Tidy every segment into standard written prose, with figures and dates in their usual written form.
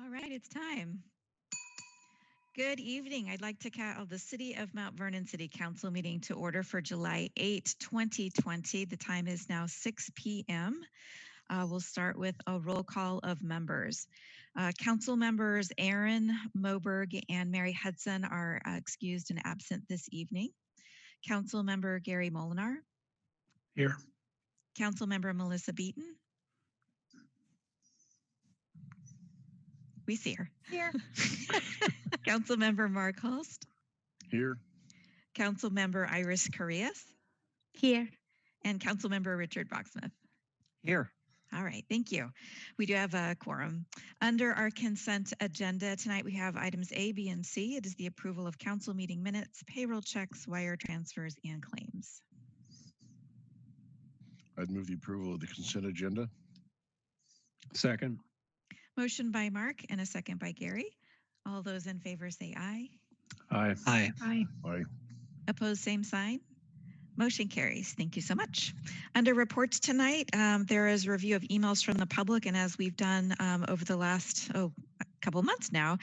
All right, it's time. Good evening. I'd like to call the City of Mount Vernon City Council meeting to order for July 8, 2020. The time is now 6 p.m. We'll start with a roll call of members. Council members Aaron Moberg and Mary Hudson are excused and absent this evening. Council member Gary Molinar. Here. Council member Melissa Beaton. We see her. Here. Council member Mark Hulst. Here. Council member Iris Correas. Here. And Council member Richard Brocksmith. Here. All right, thank you. We do have a quorum. Under our consent agenda tonight, we have items A, B, and C. It is the approval of council meeting minutes, payroll checks, wire transfers, and claims. I'd move the approval of the consent agenda. Second. Motion by Mark and a second by Gary. All those in favor say aye. Aye. Aye. Aye. Opposed, same sign. Motion carries. Thank you so much. Under reports tonight, there is a review of emails from the public, and as we've done over the last couple months now,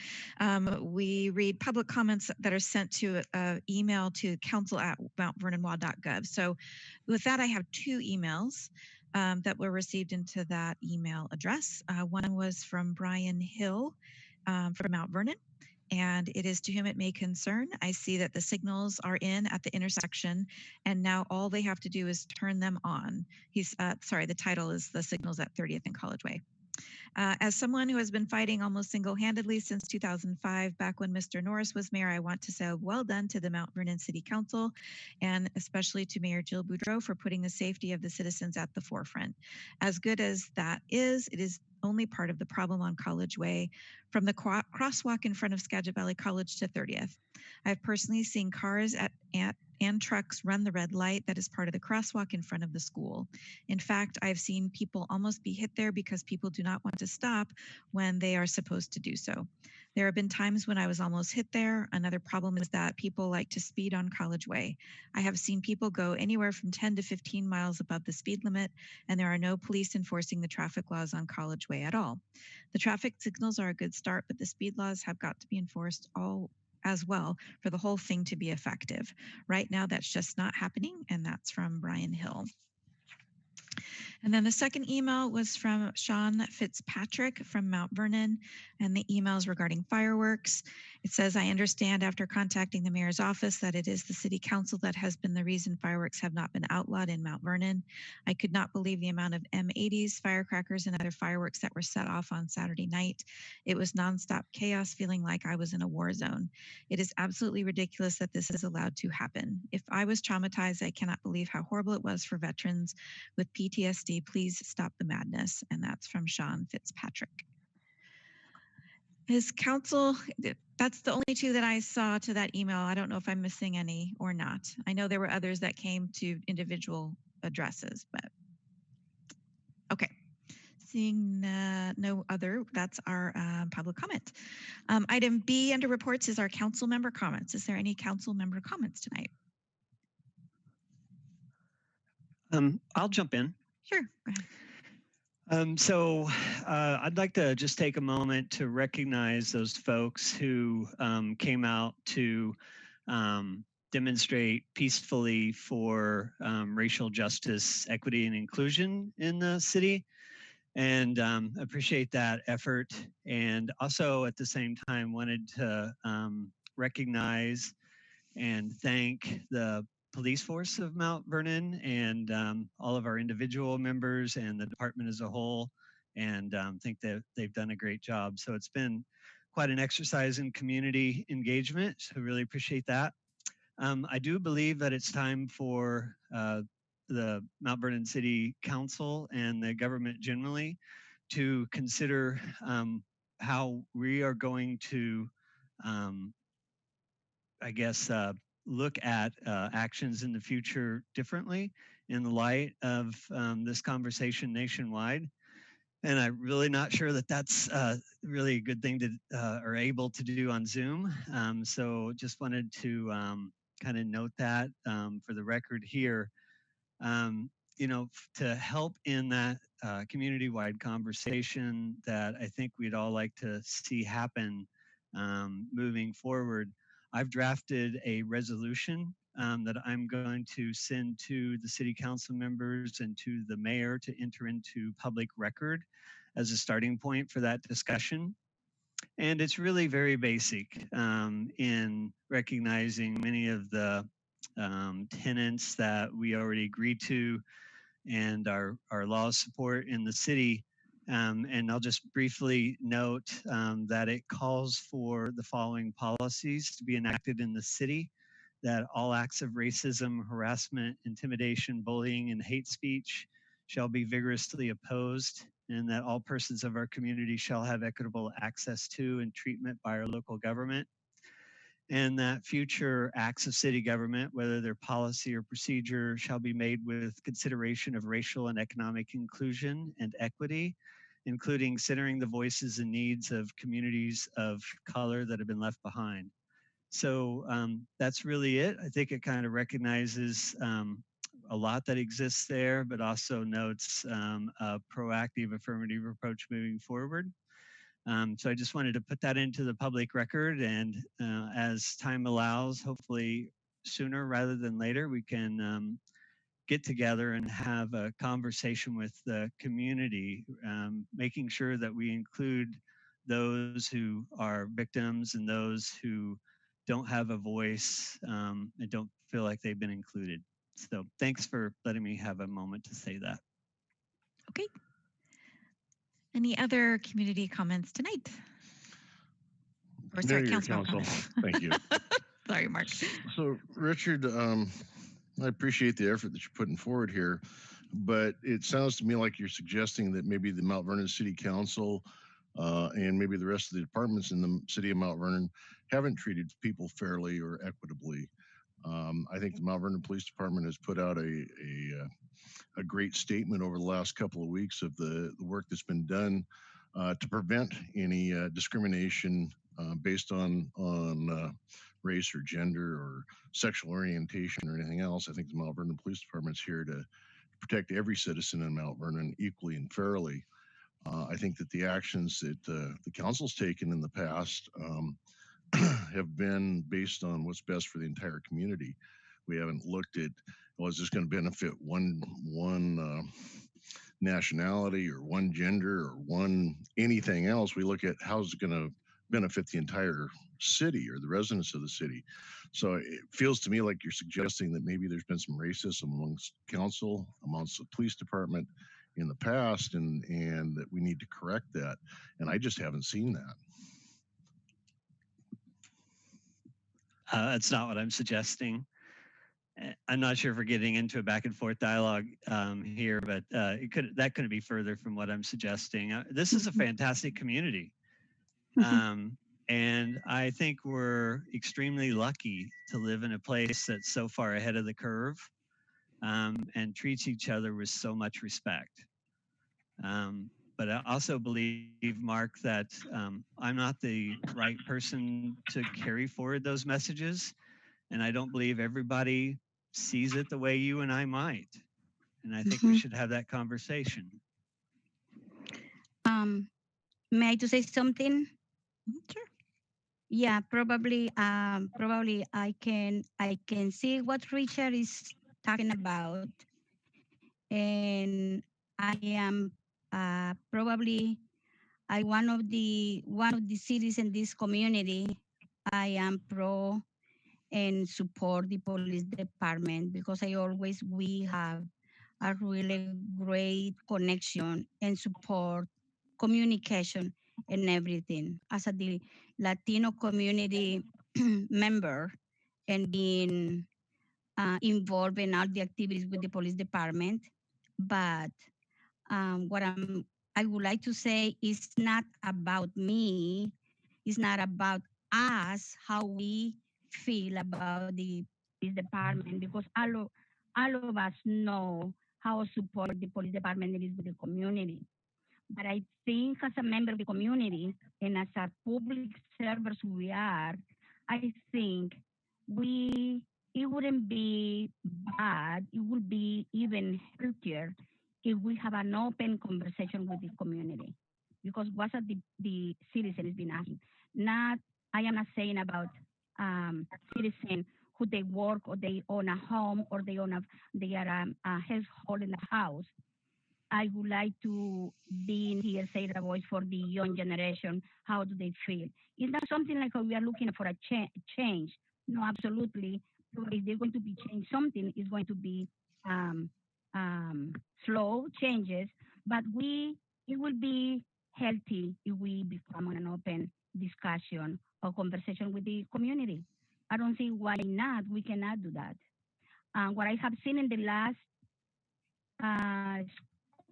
we read public comments that are sent to email to council@mountvernon.gov. So with that, I have two emails that were received into that email address. One was from Brian Hill from Mount Vernon, and it is to whom it may concern. I see that the signals are in at the intersection, and now all they have to do is turn them on. The title is The Signals at 30th and College Way. As someone who has been fighting almost single-handedly since 2005, back when Mr. Norris was mayor, I want to say well done to the Mount Vernon City Council, and especially to Mayor Jill Boudreau for putting the safety of the citizens at the forefront. As good as that is, it is only part of the problem on College Way, from the crosswalk in front of Skagit Valley College to 30th. I've personally seen cars and trucks run the red light that is part of the crosswalk in front of the school. In fact, I've seen people almost be hit there because people do not want to stop when they are supposed to do so. There have been times when I was almost hit there. Another problem is that people like to speed on College Way. I have seen people go anywhere from 10 to 15 miles above the speed limit, and there are no police enforcing the traffic laws on College Way at all. The traffic signals are a good start, but the speed laws have got to be enforced all as well for the whole thing to be effective. Right now, that's just not happening, and that's from Brian Hill. And then the second email was from Sean Fitzpatrick from Mount Vernon, and the email is regarding fireworks. It says, I understand after contacting the mayor's office that it is the city council that has been the reason fireworks have not been outlawed in Mount Vernon. I could not believe the amount of M80s, firecrackers, and other fireworks that were set off on Saturday night. It was nonstop chaos, feeling like I was in a war zone. It is absolutely ridiculous that this is allowed to happen. If I was traumatized, I cannot believe how horrible it was for veterans with PTSD. Please stop the madness. And that's from Sean Fitzpatrick. His council, that's the only two that I saw to that email. I don't know if I'm missing any or not. I know there were others that came to individual addresses, but okay. Seeing no other, that's our public comment. Item B under reports is our council member comments. Is there any council member comments tonight? I'll jump in. Sure, go ahead. I'd like to just take a moment to recognize those folks who came out to demonstrate peacefully for racial justice, equity, and inclusion in the city, and appreciate that effort. And also at the same time wanted to recognize and thank the police force of Mount Vernon and all of our individual members and the department as a whole, and think that they've done a great job. So it's been quite an exercise in community engagement, so really appreciate that. I do believe that it's time for the Mount Vernon City Council and the government generally to consider how we are going to, look at actions in the future differently in the light of this conversation nationwide. And I'm really not sure that that's really a good thing to or able to do on Zoom. So just wanted to kind of note that for the record here. To help in that community-wide conversation that I think we'd all like to see happen moving forward. I've drafted a resolution that I'm going to send to the city council members and to the mayor to enter into public record as a starting point for that discussion. And it's really very basic in recognizing many of the tenets that we already agreed to and our law support in the city. And I'll just briefly note that it calls for the following policies to be enacted in the city: that all acts of racism, harassment, intimidation, bullying, and hate speech shall be vigorously opposed, and that all persons of our community shall have equitable access to and treatment by our local government, and that future acts of city government, whether their policy or procedure, shall be made with consideration of racial and economic inclusion and equity, including considering the voices and needs of communities of color that have been left behind. So that's really it. I think it kind of recognizes a lot that exists there, but also notes a proactive affirmative approach moving forward. So I just wanted to put that into the public record, and as time allows, hopefully sooner rather than later, we can get together and have a conversation with the community, making sure that we include those who are victims and those who don't have a voice and don't feel like they've been included. So thanks for letting me have a moment to say that. Okay. Any other community comments tonight? Or sorry, council comments. Thank you. Sorry, Mark. So, Richard, I appreciate the effort that you're putting forward here, but it sounds to me like you're suggesting that maybe the Mount Vernon City Council and maybe the rest of the departments in the city of Mount Vernon haven't treated people fairly or equitably. I think the Mount Vernon Police Department has put out a great statement over the last couple of weeks of the work that's been done to prevent any discrimination based on race or gender or sexual orientation or anything else. I think the Mount Vernon Police Department is here to protect every citizen in Mount Vernon equally and fairly. I think that the actions that the council's taken in the past have been based on what's best for the entire community. We haven't looked at, well, is this going to benefit one nationality or one gender or one anything else? We look at how's it going to benefit the entire city or the residents of the city. So it feels to me like you're suggesting that maybe there's been some racism amongst council, amongst the police department in the past, and that we need to correct that. And I just haven't seen that. That's not what I'm suggesting. I'm not sure if we're getting into a back and forth dialogue here, but that couldn't be further from what I'm suggesting. This is a fantastic community. And I think we're extremely lucky to live in a place that's so far ahead of the curve and treats each other with so much respect. But I also believe, Mark, that I'm not the right person to carry forward those messages. And I don't believe everybody sees it the way you and I might. And I think we should have that conversation. May I to say something? Sure. Yeah, probably I can see what Richard is talking about, and I am probably one of the cities in this community. I am pro and support the police department because we have a really great connection and support, communication, and everything. As the Latino community member and being involved in all the activities with the police department, but what I would like to say is not about me. It's not about us, how we feel about the police department, because all of us know how support the police department is with the community. But I think as a member of the community and as a public servers we are, I think it wouldn't be bad. It would be even healthier if we have an open conversation with the community, because what the citizen has been asking. Not, I am not saying about citizen who they work or they own a home or they are a household in the house. I would like to be in here, say a voice for the young generation. How do they feel? It's not something like we are looking for a change. No, absolutely. If they're going to be change something, it's going to be um, slow changes, but it will be healthy if we become an open discussion or conversation with the community. I don't see why not. We cannot do that. What I have seen in the last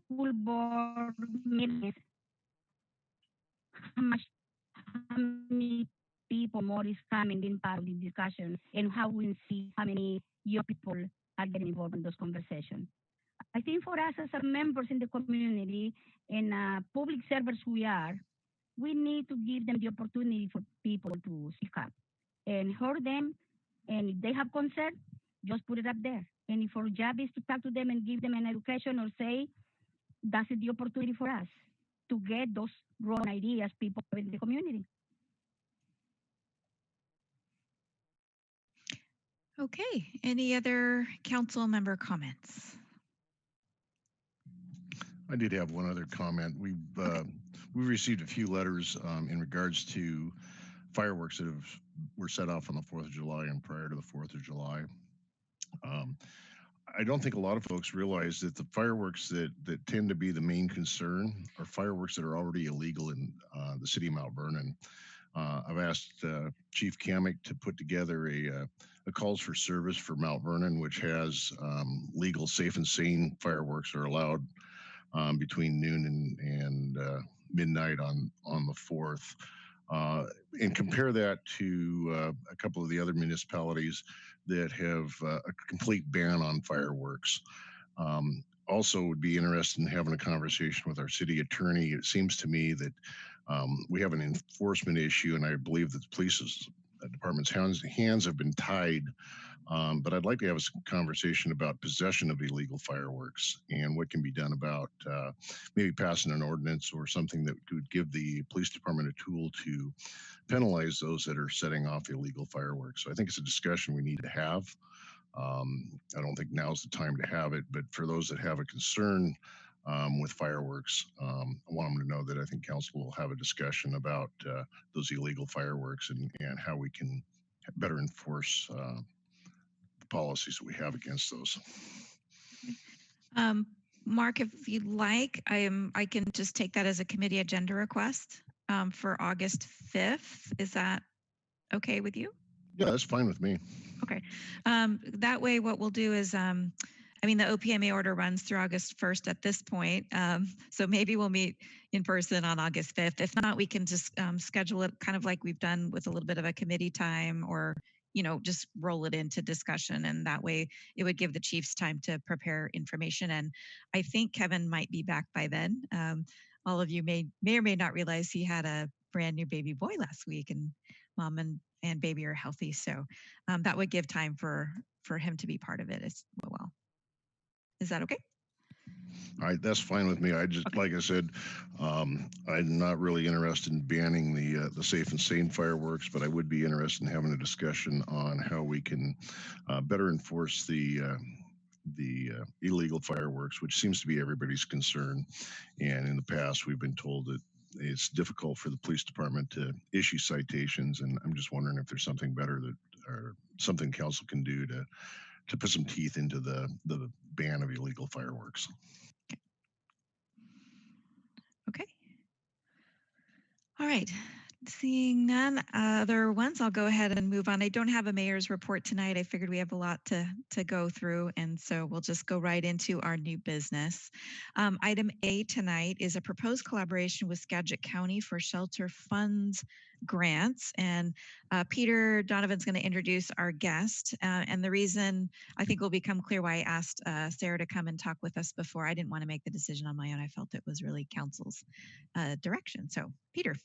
school board meetings, how much, how many people more is coming in part of the discussion, and how we see how many young people are getting involved in those conversations. I think for us as members in the community and public servers we need to give them the opportunity for people to speak up and hear them. And if they have concern, just put it up there. And if our job is to talk to them and give them an education or say, that's the opportunity for us to get those wrong ideas people in the community. Okay, any other council member comments? I did have one other comment. We've received a few letters in regards to fireworks that were set off on the 4th of July and prior to the 4th of July. I don't think a lot of folks realize that the fireworks that tend to be the main concern are fireworks that are already illegal in the city of Mount Vernon. I've asked Chief Kamek to put together a calls for service for Mount Vernon, which has legal, safe and sane fireworks are allowed between noon and midnight on the 4th. And compare that to a couple of the other municipalities that have a complete ban on fireworks. Also would be interested in having a conversation with our city attorney. It seems to me that we have an enforcement issue, and I believe that the police department's hands have been tied. But I'd like to have a conversation about possession of illegal fireworks and what can be done about maybe passing an ordinance or something that could give the police department a tool to penalize those that are setting off illegal fireworks. So I think it's a discussion we need to have. I don't think now's the time to have it, but for those that have a concern with fireworks, I want them to know that I think council will have a discussion about those illegal fireworks and how we can better enforce the policies that we have against those. Mark, if you'd like, I can just take that as a committee agenda request for August 5th. Is that okay with you? Yeah, that's fine with me. Okay. That way, what we'll do is, I mean, the OPMA order runs through August 1st at this point. So maybe we'll meet in person on August 5th. If not, we can just schedule it kind of like we've done with a little bit of a committee time, or, you know, just roll it into discussion. And that way it would give the chiefs time to prepare information. And I think Kevin might be back by then. All of you may or may not realize he had a brand new baby boy last week, and mom and baby are healthy. So that would give time for him to be part of it as well. Is that okay? All right, that's fine with me. I just, okay. Like I said, I'm not really interested in banning the safe and sane fireworks, but I would be interested in having a discussion on how we can better enforce the illegal fireworks, which seems to be everybody's concern. And in the past, we've been told that it's difficult for the police department to issue citations, and I'm just wondering if there's something better or something council can do to put some teeth into the ban of illegal fireworks. Okay. All right. Seeing none other ones, I'll go ahead and move on. I don't have a mayor's report tonight. I figured we have a lot to go through, and so we'll just go right into our new business. Item A tonight is a proposed collaboration with Skagit County for shelter funds grants, and Peter Donovan's going to introduce our guest. And the reason I think will become clear why I asked Sarah to come and talk with us before. I didn't want to make the decision on my own. I felt it was really council's direction. So, Peter.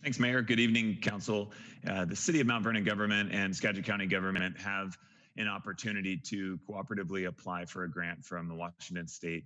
Thanks, Mayor. Good evening, Council. The City of Mount Vernon government and Skagit County government have an opportunity to cooperatively apply for a grant from the Washington State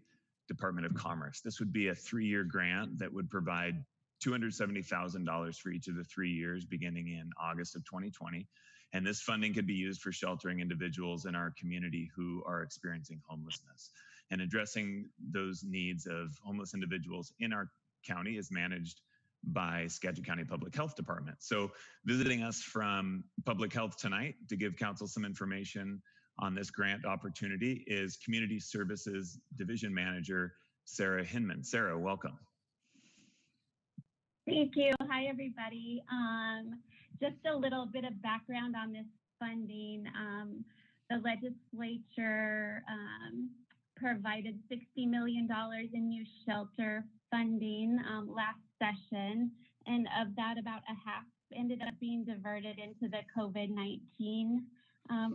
Department of Commerce. This would be a 3-year grant that would provide $270,000 for each of the 3 years beginning in August of 2020. And this funding could be used for sheltering individuals in our community who are experiencing homelessness. And addressing those needs of homeless individuals in our county is managed by Skagit County Public Health Department. So visiting us from Public Health tonight to give council some information on this grant opportunity is Community Services Division Manager, Sarah Hinman. Sarah, welcome. Thank you. Hi, everybody. Just a little bit of background on this funding. The legislature provided $60 million in new shelter funding last session, and of that, about a half ended up being diverted into the COVID-19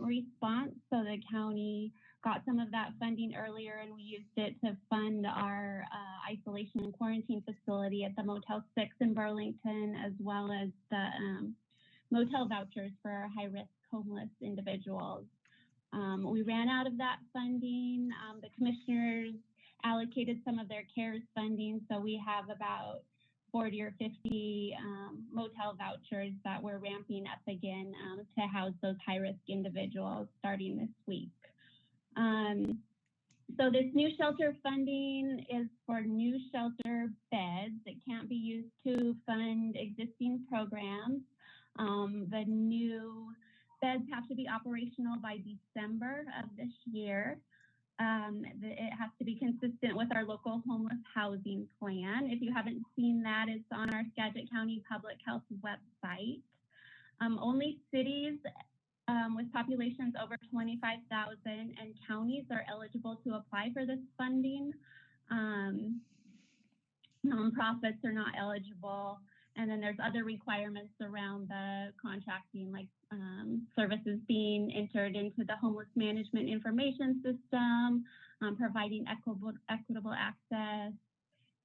response. So the county got some of that funding earlier, and we used it to fund our isolation and quarantine facility at the Motel 6 in Burlington, as well as the motel vouchers for our high-risk homeless individuals. We ran out of that funding. The commissioners allocated some of their CARES funding, so we have about 40 or 50 motel vouchers that we're ramping up again to house those high-risk individuals starting this week. So this new shelter funding is for new shelter beds. It can't be used to fund existing programs. The new beds have to be operational by December of this year. It has to be consistent with our local homeless housing plan. If you haven't seen that, it's on our Skagit County Public Health website. Only cities with populations over 25,000 and counties are eligible to apply for this funding. Nonprofits are not eligible. And then there's other requirements around the contracting, like services being entered into the homeless management information system, providing equitable access,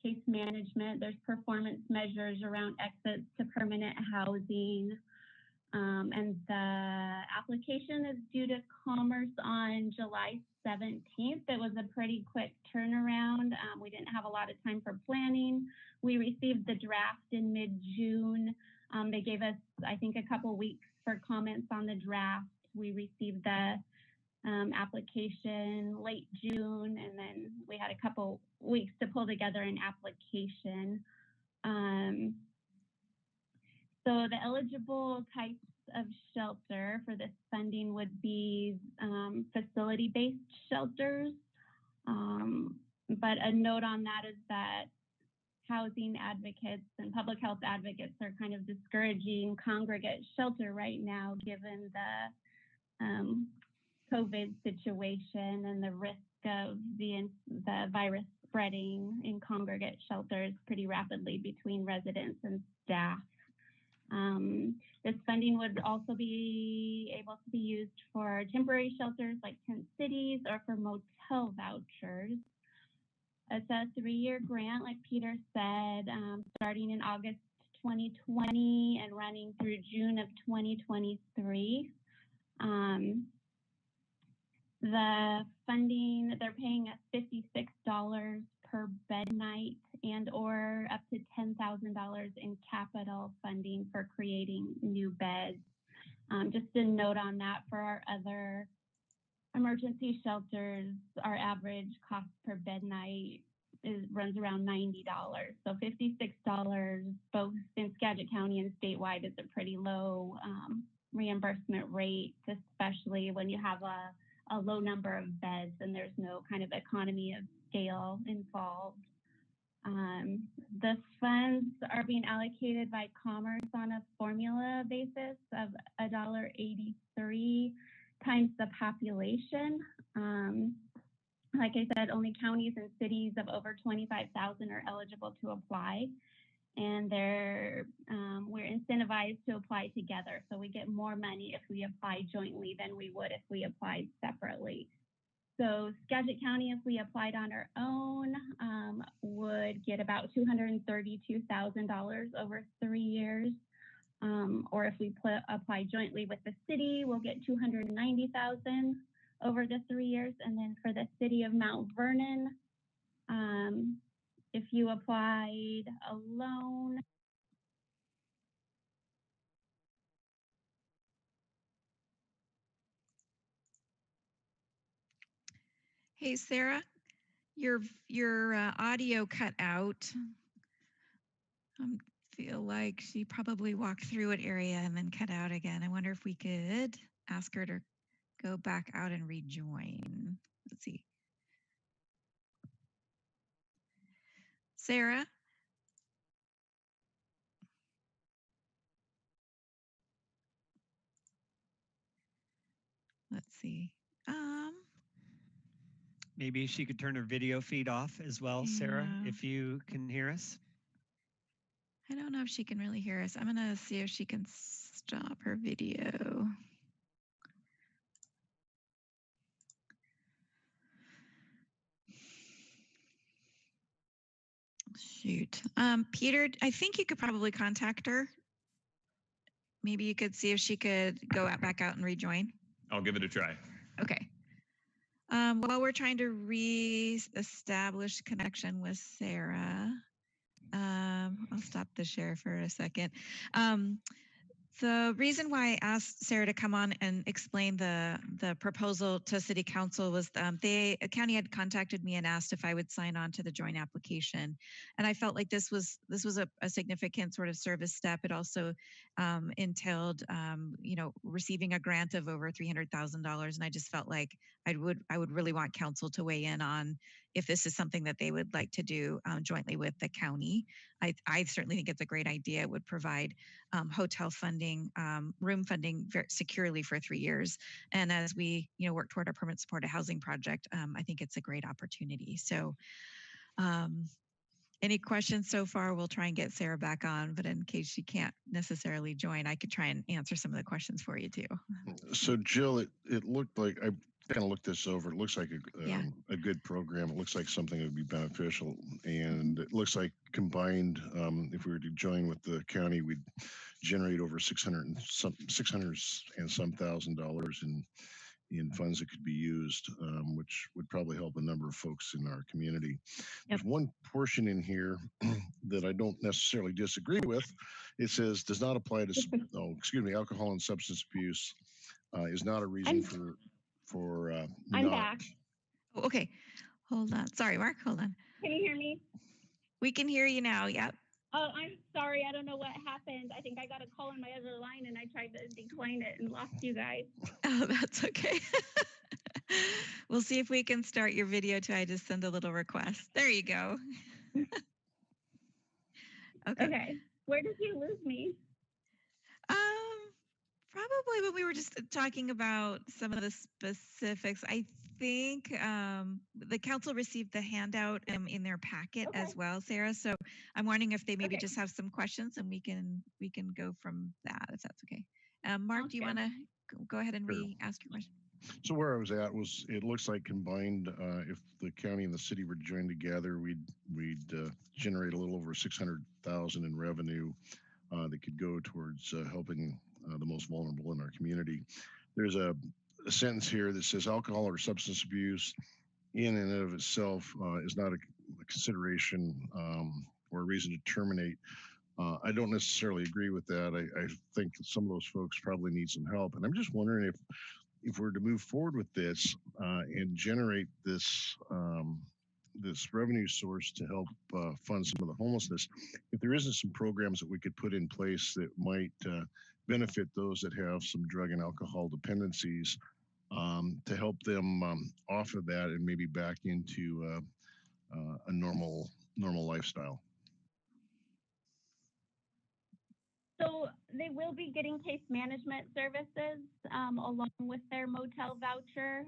case management. There's performance measures around exits to permanent housing. And the application is due to Commerce on July 17th. It was a pretty quick turnaround. We didn't have a lot of time for planning. We received the draft in mid-June. They gave us, I think, a couple weeks for comments on the draft. We received the application late June, and then we had a couple weeks to pull together an application. So the eligible types of shelter for this funding would be facility-based shelters. But a note on that is that housing advocates and public health advocates are kind of discouraging congregate shelter right now, given the COVID situation and the risk of the virus spreading in congregate shelters pretty rapidly between residents and staff. This funding would also be able to be used for temporary shelters like tent cities or for motel vouchers. It's a 3-year grant, like Peter said, starting in August 2020 and running through June of 2023. The funding, they're paying us $56 per bed night and or up to $10,000 in capital funding for creating new beds. Just a note on that, for our other emergency shelters, our average cost per bed night runs around $90. So $56, both in Skagit County and statewide, is a pretty low reimbursement rate, especially when you have a low number of beds and there's no kind of economy of scale involved. The funds are being allocated by Commerce on a formula basis of $1.83 times the population. Like I said, only counties and cities of over 25,000 are eligible to apply, and we're incentivized to apply together. So we get more money if we apply jointly than we would if we applied separately. So Skagit County, if we applied on our own, would get about $232,000 over 3 years. Or if we apply jointly with the city, we'll get $290,000 over the 3 years. And then for the city of Mount Vernon, If you applied alone, Hey, Sarah, your audio cut out. Feel like she probably walked through an area and then cut out again. I wonder if we could ask her to go back out and rejoin. Let's see. Sarah? Let's see. Maybe she could turn her video feed off as well, Sarah, Yeah. if you can hear us. I don't know if she can really hear us. I'm gonna see if she can stop her video. Shoot. Peter, I think you could probably contact her. Maybe you could see if she could go back out and rejoin. I'll give it a try. Okay. While we're trying to re-establish connection with Sarah, I'll stop the share for a second. The reason why I asked Sarah to come on and explain the proposal to City Council was the county had contacted me and asked if I would sign on to the joint application, and I felt like this was a significant sort of service step. It also entailed receiving a grant of over $300,000, and I just felt like I would really want council to weigh in on if this is something that they would like to do jointly with the county. I certainly think it's a great idea. It would provide hotel funding, room funding very securely for 3 years. And as we work toward our permanent supported housing project, I think it's a great opportunity. So any questions so far? We'll try and get Sarah back on, but in case she can't necessarily join, I could try and answer some of the questions for you too. So Jill, it looked like, I kind of looked this over. It looks like a good program. It looks like something that would be beneficial, and it looks like combined, if we were to join with the county, we'd generate over $600 and some thousand dollars in funds that could be used, which would probably help a number of folks in our community. Yep. There's one portion in here that I don't necessarily disagree with. It says does not apply to alcohol and substance abuse is not a reason for I'm not. back. Oh, okay, hold on. Sorry, Mark, hold on. Can you hear me? We can hear you now. Yep. Oh, I'm sorry. I don't know what happened. I think I got a call on my other line and I tried to decline it and lost you guys. Oh, that's okay. We'll see if we can start your video too. I just send a little request. There you go. Okay. Where did you lose me? Probably when we were just talking about some of the specifics. I think the council received the handout in their packet as well, Sarah. So I'm wondering if they maybe just have some questions and we can go from that, if that's okay. Mark, do you want to go ahead and re-ask your question? So where I was at was, it looks like combined, if the county and the city were joined together, we'd generate a little over 600,000 in revenue that could go towards helping the most vulnerable in our community. There's a sentence here that says alcohol or substance abuse in and of itself is not a consideration or a reason to terminate. I don't necessarily agree with that. I think that some of those folks probably need some help. And I'm just wondering if we're to move forward with this and generate this this revenue source to help fund some of the homelessness, if there isn't some programs that we could put in place that might benefit those that have some drug and alcohol dependencies to help them off of that and maybe back into a normal lifestyle. So they will be getting case management services along with their motel voucher.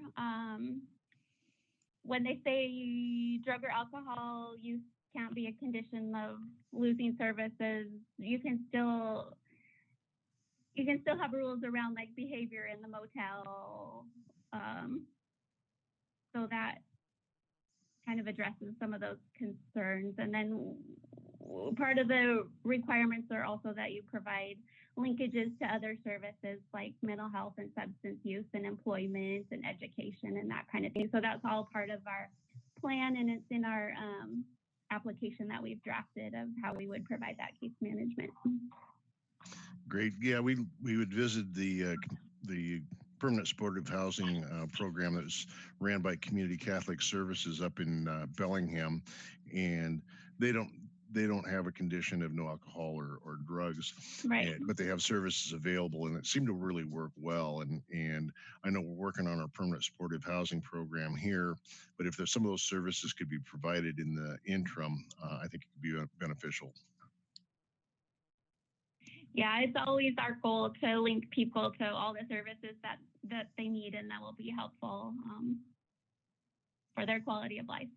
When they say drug or alcohol use can't be a condition of losing services, you can still have rules around like behavior in the motel. So that kind of addresses some of those concerns. And then part of the requirements are also that you provide linkages to other services like mental health and substance use and employment and education and that kind of thing. So that's all part of our plan, and it's in our application that we've drafted of how we would provide that case management. Great. Yeah, we would visit the permanent supportive housing program that's ran by Community Catholic Services up in Bellingham, and they don't have a condition of no alcohol or drugs, Right. but they have services available, and it seemed to really work well. And I know we're working on our permanent supportive housing program here, but if there's some of those services could be provided in the interim, I think it could be beneficial. Yeah, it's always our goal to link people to all the services that they need and that will be helpful for their quality of life.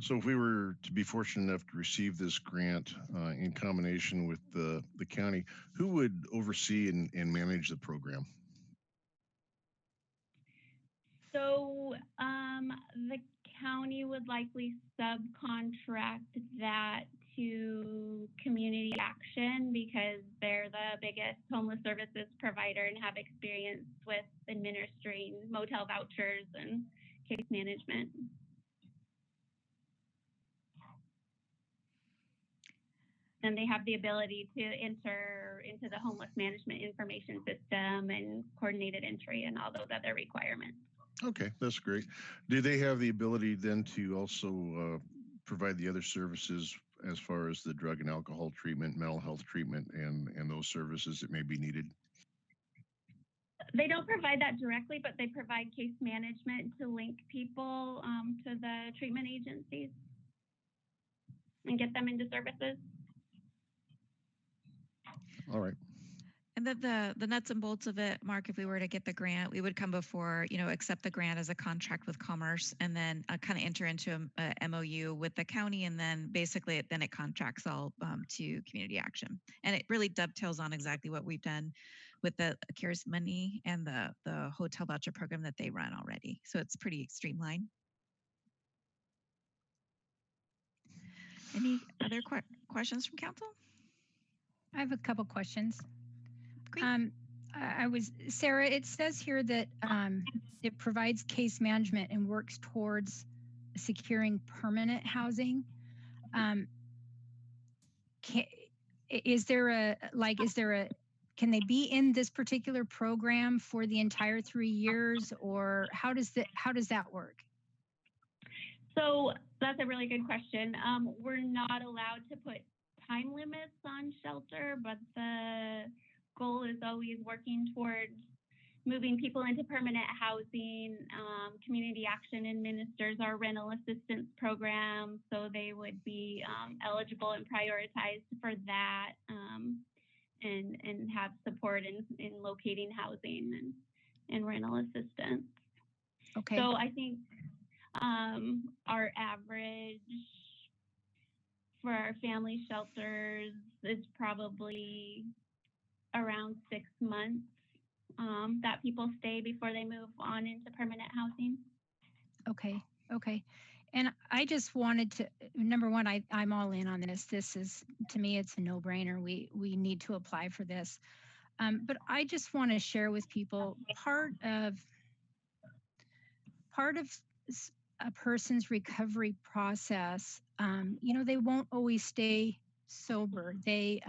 So if we were to be fortunate enough to receive this grant in combination with the county, who would oversee and manage the program? So the county would likely subcontract that to Community Action because they're the biggest homeless services provider and have experience with administering motel vouchers and case management. And they have the ability to enter into the homeless management information system and coordinated entry and all those other requirements. Okay, that's great. Do they have the ability then to also provide the other services as far as the drug and alcohol treatment, mental health treatment, and those services that may be needed? They don't provide that directly, but they provide case management to link people to the treatment agencies and get them into services. All right. And then the nuts and bolts of it, Mark, if we were to get the grant, we would come before, accept the grant as a contract with Commerce, and then kind of enter into a MOU with the county, and then basically it contracts all to Community Action. And it really dovetails on exactly what we've done with the CARES money and the hotel voucher program that they run already. So it's pretty streamlined. Any other questions from council? I have a couple questions. Great. Sarah, it says here that it provides case management and works towards securing permanent housing. Can they be in this particular program for the entire 3 years, or how does that work? So that's a really good question. We're not allowed to put time limits on shelter, but the goal is always working towards moving people into permanent housing. Community Action administers our rental assistance program, so they would be eligible and prioritized for that, and have support in locating housing and rental assistance. Okay. So I think our average for our family shelters is probably around 6 months that people stay before they move on into permanent housing. Okay. And I just wanted to, number one, I'm all in on this. This is, to me, it's a no-brainer. We need to apply for this. But I just want to share with people part of a person's recovery process. They won't always stay sober. They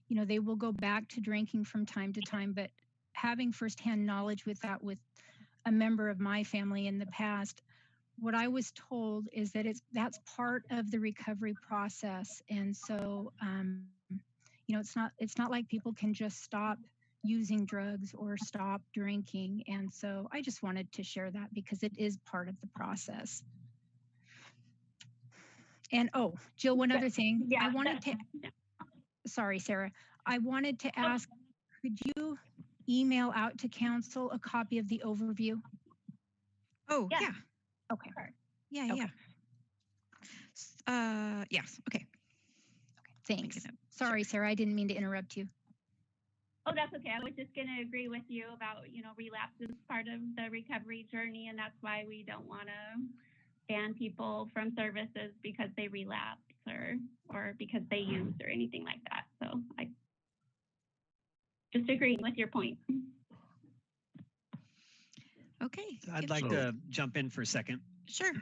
will go back to drinking from time to time, but having firsthand knowledge with a member of my family in the past, what I was told is that that's part of the recovery process. And so, it's not like people can just stop using drugs or stop drinking. And so I just wanted to share that because it is part of the process. And Jill, one other thing. Yeah, Sorry, Sarah. I wanted to ask, could you email out to council a copy of the overview? Oh, yeah. yeah. Okay. Yeah, Okay. yeah. Yes, okay. Thanks. Sure. Sorry, Sarah, I didn't mean to interrupt you. Oh, that's okay. I was just going to agree with you about, relapse is part of the recovery journey, and that's why we don't want to ban people from services because they relapse or because they use or anything like that. So I just agreeing with your point. Okay. I'd like to jump in for a second. Sure.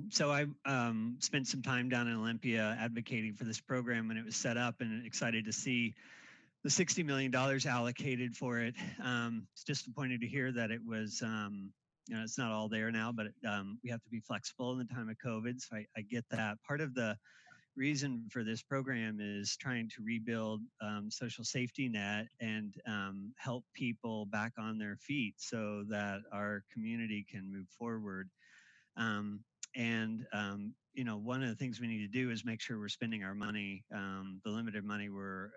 So I spent some time down in Olympia advocating for this program when it was set up, and excited to see the $60 million allocated for it. It's disappointing to hear that it was, it's not all there now, but we have to be flexible in the time of COVID. So I get that. Part of the reason for this program is trying to rebuild social safety net and help people back on their feet so that our community can move forward. Um, one of the things we need to do is make sure we're spending our money, the limited money we're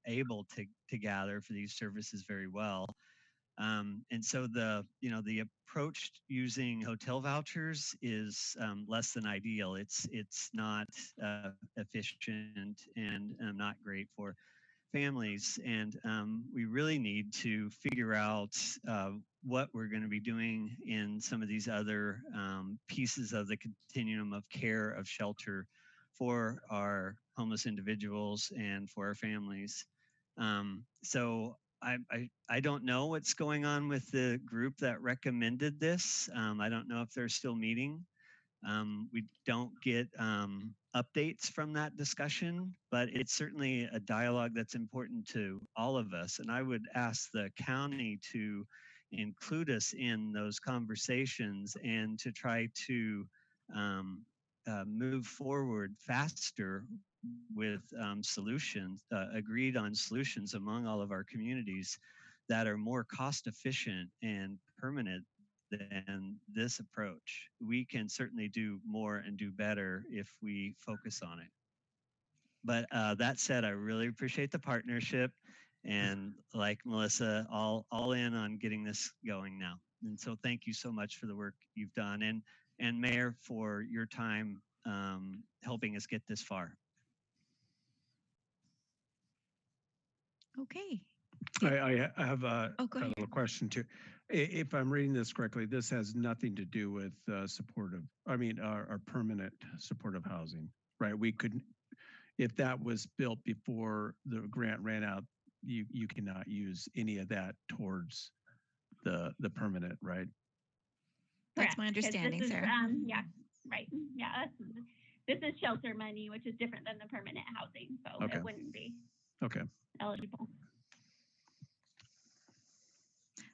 able to gather for these services very well. And so the approach using hotel vouchers is less than ideal. It's not efficient and not great for families. And we really need to figure out what we're going to be doing in some of these other pieces of the continuum of care of shelter for our homeless individuals and for our families. I don't know what's going on with the group that recommended this. I don't know if they're still meeting. We don't get updates from that discussion, but it's certainly a dialogue that's important to all of us. And I would ask the county to include us in those conversations and to try to move forward faster with solutions, agreed on solutions among all of our communities that are more cost efficient and permanent than this approach. We can certainly do more and do better if we focus on it. But that said, I really appreciate the partnership, and like Melissa, all in on getting this going now. And so thank you so much for the work you've done, and Mayor, for your time helping us get this far. Okay. I have a Go ahead. little question too. If I'm reading this correctly, this has nothing to do with our permanent supportive housing, right? We couldn't, if that was built before the grant ran out, you cannot use any of that towards the permanent, right? That's Correct, my 'cause understanding, this is, Sarah. Yeah, right. Yeah, this is shelter money, which is different than the permanent housing, so Okay. it wouldn't be Okay. eligible.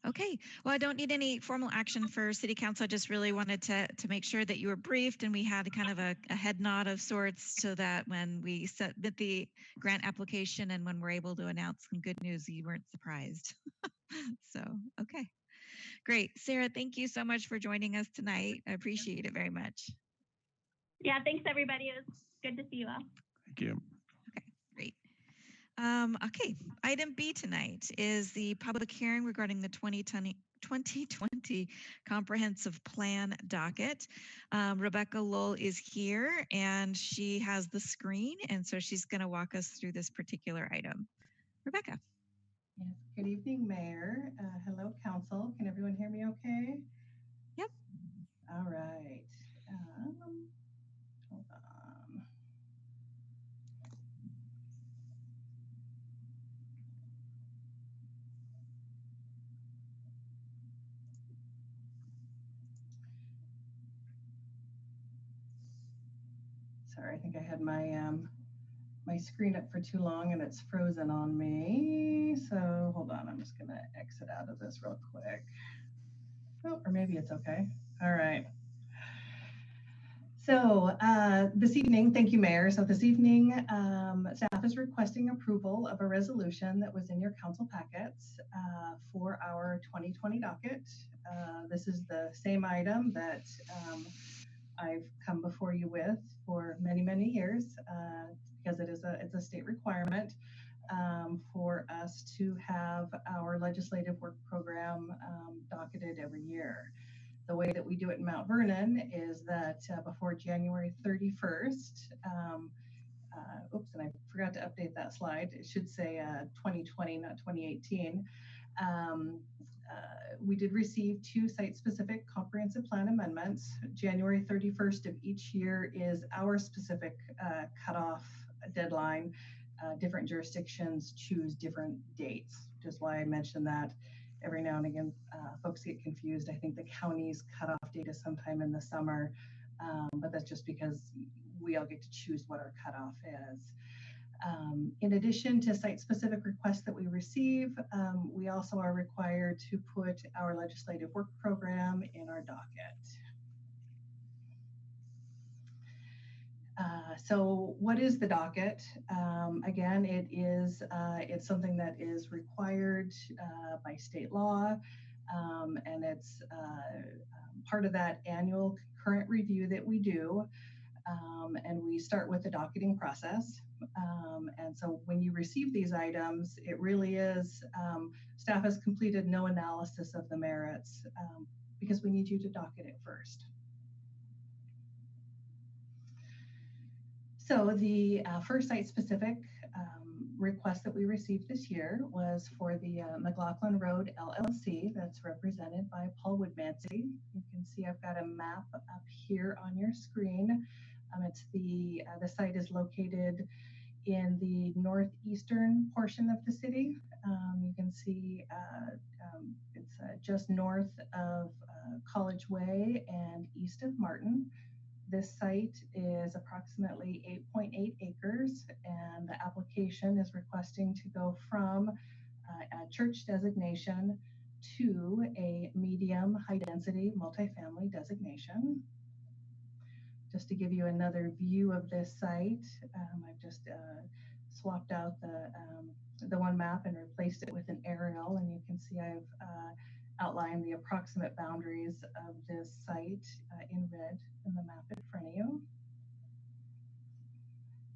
Okay. Well, I don't need any formal action for City Council. I just really wanted to make sure that you were briefed and we had kind of a head nod of sorts so that when we submit the grant application and when we're able to announce some good news, you weren't surprised. So, okay. Great. Sarah, thank you so much for joining us tonight. I appreciate it very much. Yeah, thanks everybody. It was good to see you all. Thank you. Okay, great. Okay, item B tonight is the public hearing regarding the 2020 comprehensive plan docket. Rebecca Lowell is here and she has the screen, and so she's going to walk us through this particular item. Rebecca. Yes. Good evening, Mayor. Hello, Council. Can everyone hear me okay? Yep. All right. Hold on. Sorry, I think I had my my screen up for too long and it's frozen on me. So hold on, I'm just gonna exit out of this real quick. Oh, or maybe it's okay. All right. So this evening, thank you, Mayor. So this evening, staff is requesting approval of a resolution that was in your council packets for our 2020 docket. This is the same item that I've come before you with for many, many years because it's a state requirement for us to have our legislative work program docketed every year. The way that we do it in Mount Vernon is that before January 31st, oops, and I forgot to update that slide. It should say 2020, not 2018. We did receive 2 site-specific comprehensive plan amendments. January 31st of each year is our specific cutoff deadline. Different jurisdictions choose different dates, which is why I mentioned that. every now and again, folks get confused. I think the county's cutoff date is sometime in the summer, but that's just because we all get to choose what our cutoff is. In addition to site-specific requests that we receive, we also are required to put our legislative work program in our docket. So what is the docket? Again, it's something that is required by state law, and it's part of that annual current review that we do. And we start with the docketing process. And so when you receive these items, it really is, staff has completed no analysis of the merits because we need you to docket it first. So the first site-specific request that we received this year was for the McLaughlin Road LLC that's represented by Paul Woodmancy. You can see I've got a map up here on your screen. It's the site is located in the northeastern portion of the city. You can see it's just north of College Way and east of Martin. This site is approximately 8.8 acres, and the application is requesting to go from a church designation to a medium high density multifamily designation. Just to give you another view of this site, I've just swapped out the one map and replaced it with an aerial, and you can see I've outlined the approximate boundaries of this site in red in the map in front of you.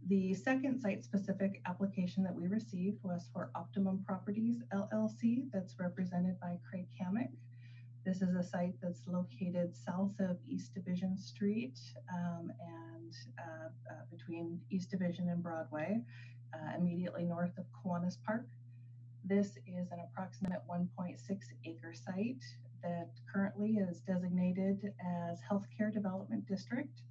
The second site-specific application that we received was for Optimum Properties LLC that's represented by Craig Hammock. This is a site that's located south of East Division Street and between East Division and Broadway, immediately north of Kiwanis Park. This is an approximate 1.6 acre site that currently is designated as Healthcare Development District.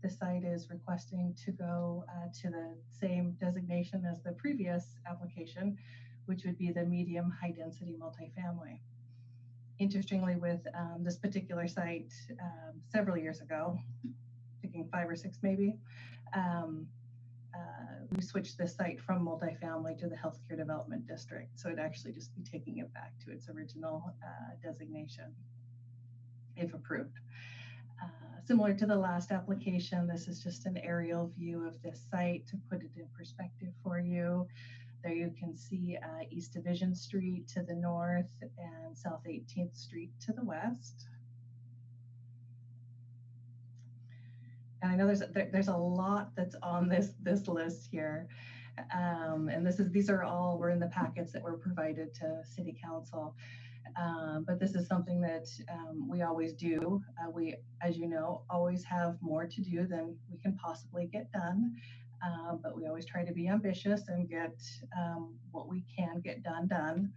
The site is requesting to go to the same designation as the previous application, which would be the medium high density multifamily. Interestingly, with this particular site, several years ago, thinking 5 or 6 maybe, we switched this site from multifamily to the Healthcare Development District. So it'd actually just be taking it back to its original designation, if approved. Similar to the last application, this is just an aerial view of this site to put it in perspective for you. There you can see East Division Street to the north and South 18th Street to the west. And I know there's a lot that's on this list here. And these are all, we're in the packets that were provided to City Council. But this is something that we always do. We, as you know, always have more to do than we can possibly get done. But we always try to be ambitious and get what we can get done.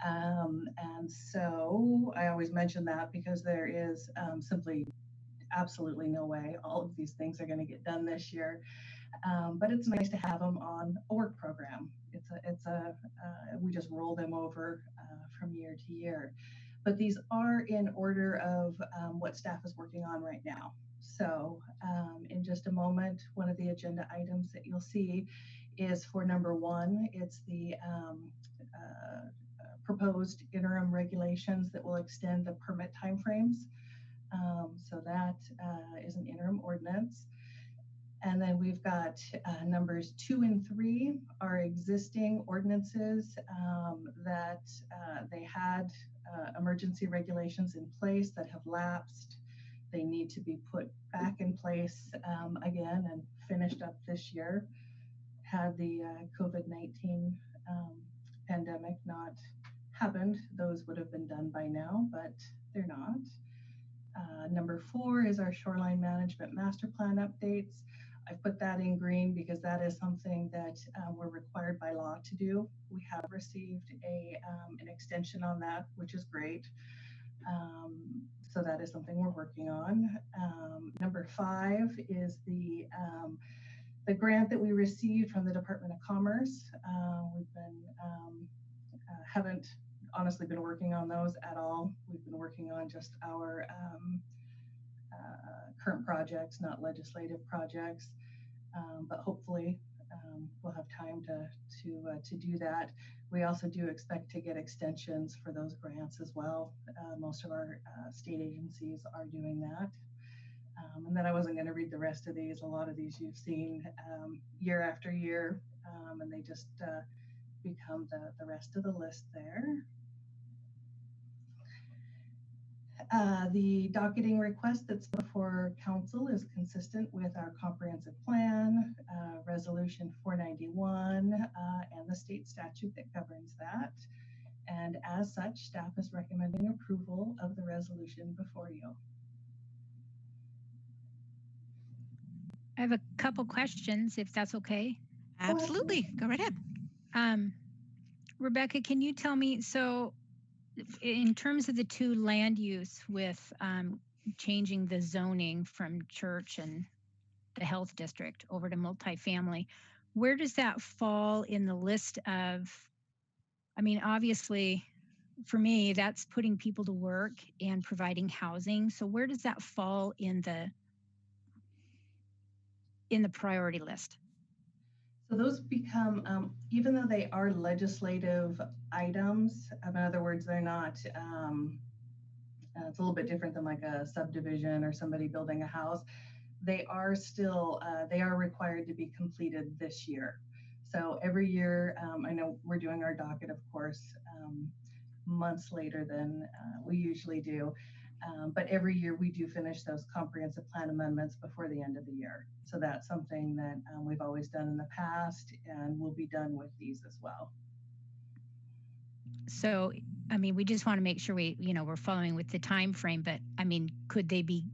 And so I always mention that because there is simply absolutely no way all of these things are going to get done this year. But it's nice to have them on a work program. We just roll them over from year to year. But these are in order of what staff is working on right now. So in just a moment, one of the agenda items that you'll see is for number 1. It's the proposed interim regulations that will extend the permit timeframes. So that is an interim ordinance. And then we've got numbers 2 and 3 are existing ordinances that they had emergency regulations in place that have lapsed. They need to be put back in place again and finished up this year. Had the COVID-19 pandemic not happened, those would have been done by now, but they're not. Number 4 is our shoreline management master plan updates. I've put that in green because that is something that we're required by law to do. We have received an extension on that, which is great. So that is something we're working on. Number 5 is the grant that we received from the Department of Commerce. We've been haven't honestly been working on those at all. We've been working on just our current projects, not legislative projects. But hopefully we'll have time to do that. We also do expect to get extensions for those grants as well. Most of our state agencies are doing that. And then I wasn't going to read the rest of these. A lot of these you've seen year after year, and they just become the rest of the list there. The docketing request that's before council is consistent with our comprehensive plan, resolution 491, and the state statute that governs that. And as such, staff is recommending approval of the resolution before you. I have a couple questions, if that's okay. Absolutely. Go right ahead. Rebecca, can you tell me, so in terms of the two land use with changing the zoning from church and the health district over to multifamily, where does that fall in the list of, I mean, obviously for me, that's putting people to work and providing housing. So where does that fall in the priority list? So those become, even though they are legislative items, in other words, they're not, it's a little bit different than like a subdivision or somebody building a house. They are still, they are required to be completed this year. So every year, I know we're doing our docket, of course, months later than we usually do. But every year we do finish those comprehensive plan amendments before the end of the year. So that's something that we've always done in the past, and we'll be done with these as well. So, I mean, we just want to make sure we, we're following with the time frame, but I mean, could they be,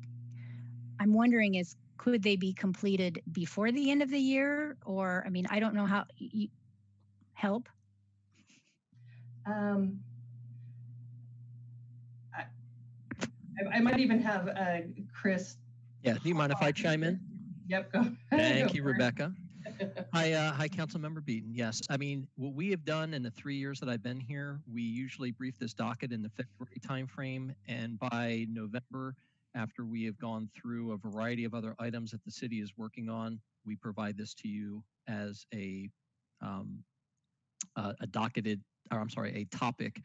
I'm wondering could they be completed before the end of the year? Or, I mean, I don't know how, help? I might even have Chris. Yeah, do you mind if I chime in? Yep, go. Thank you, Rebecca. Hi, Councilmember Beaton. Yes, I mean, what we have done in the 3 years that I've been here, we usually brief this docket in the February timeframe, and by November, after we have gone through a variety of other items that the city is working on, we provide this to you as a docketed, or I'm sorry, a topic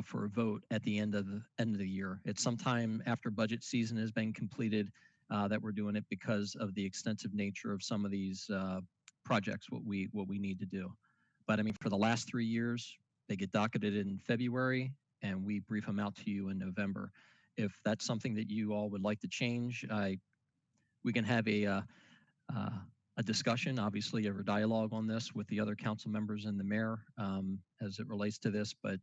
for a vote at the end of the year. It's sometime after budget season has been completed that we're doing it because of the extensive nature of some of these projects, what we need to do. But I mean, for the last 3 years, they get docketed in February and we brief them out to you in November. If that's something that you all would like to change, we can have a discussion, obviously, or a dialogue on this with the other council members and the mayor as it relates to this. But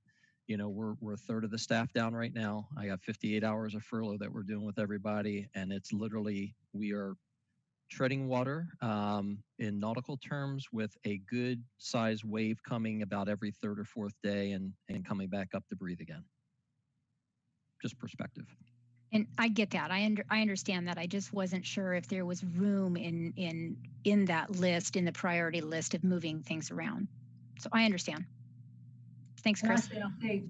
we're a third of the staff down right now. I got 58 hours of furlough that we're doing with everybody, and it's literally, we are treading water in nautical terms with a good size wave coming about every third or fourth day and coming back up to breathe again. Just perspective. And I get that. I understand that. I just wasn't sure if there was room in that list, in the priority list, of moving things around. So I understand. Thanks, Chris. I'll say,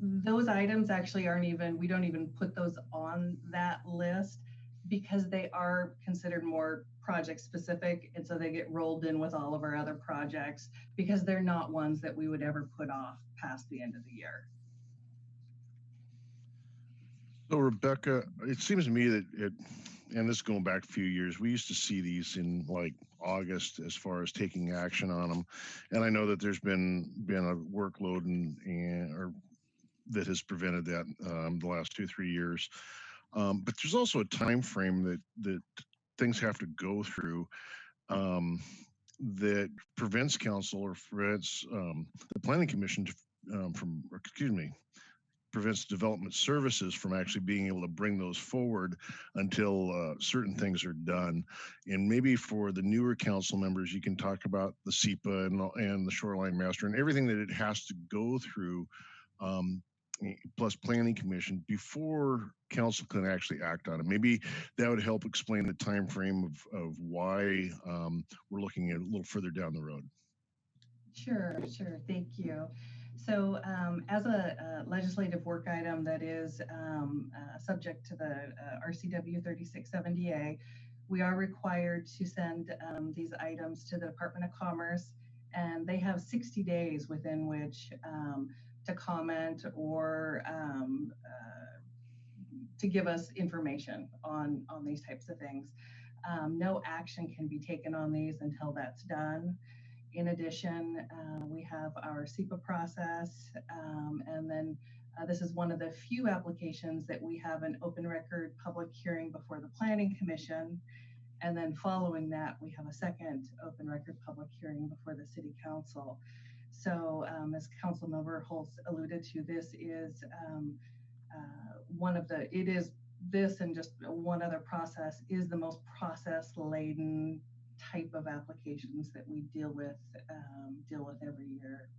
those items actually aren't even, we don't even put those on that list because they are considered more project specific. And so they get rolled in with all of our other projects because they're not ones that we would ever put off past the end of the year. So Rebecca, it seems to me that and this is going back a few years, we used to see these in like August as far as taking action on them. And I know that there's been a workload or that has prevented that the last 2-3 years. But there's also a time frame that things have to go through that prevents council or prevents the planning commission prevents development services from actually being able to bring those forward until certain things are done. And maybe for the newer council members, you can talk about the SEPA and the shoreline master and everything that it has to go through, plus planning commission before council can actually act on it. Maybe that would help explain the time frame of why we're looking at a little further down the road. Sure, thank you. So as a legislative work item that is subject to the RCW 3670A, we are required to send these items to the Department of Commerce, and they have 60 days within which to comment or to give us information on these types of things. No action can be taken on these until that's done. In addition, we have our SEPA process, and then this is one of the few applications that we have an open record public hearing before the Planning Commission. And then following that, we have a second open record public hearing before the City Council. So as Councilmember Holtz alluded to, this is this and just one other process is the most process laden type of applications that we deal with every year.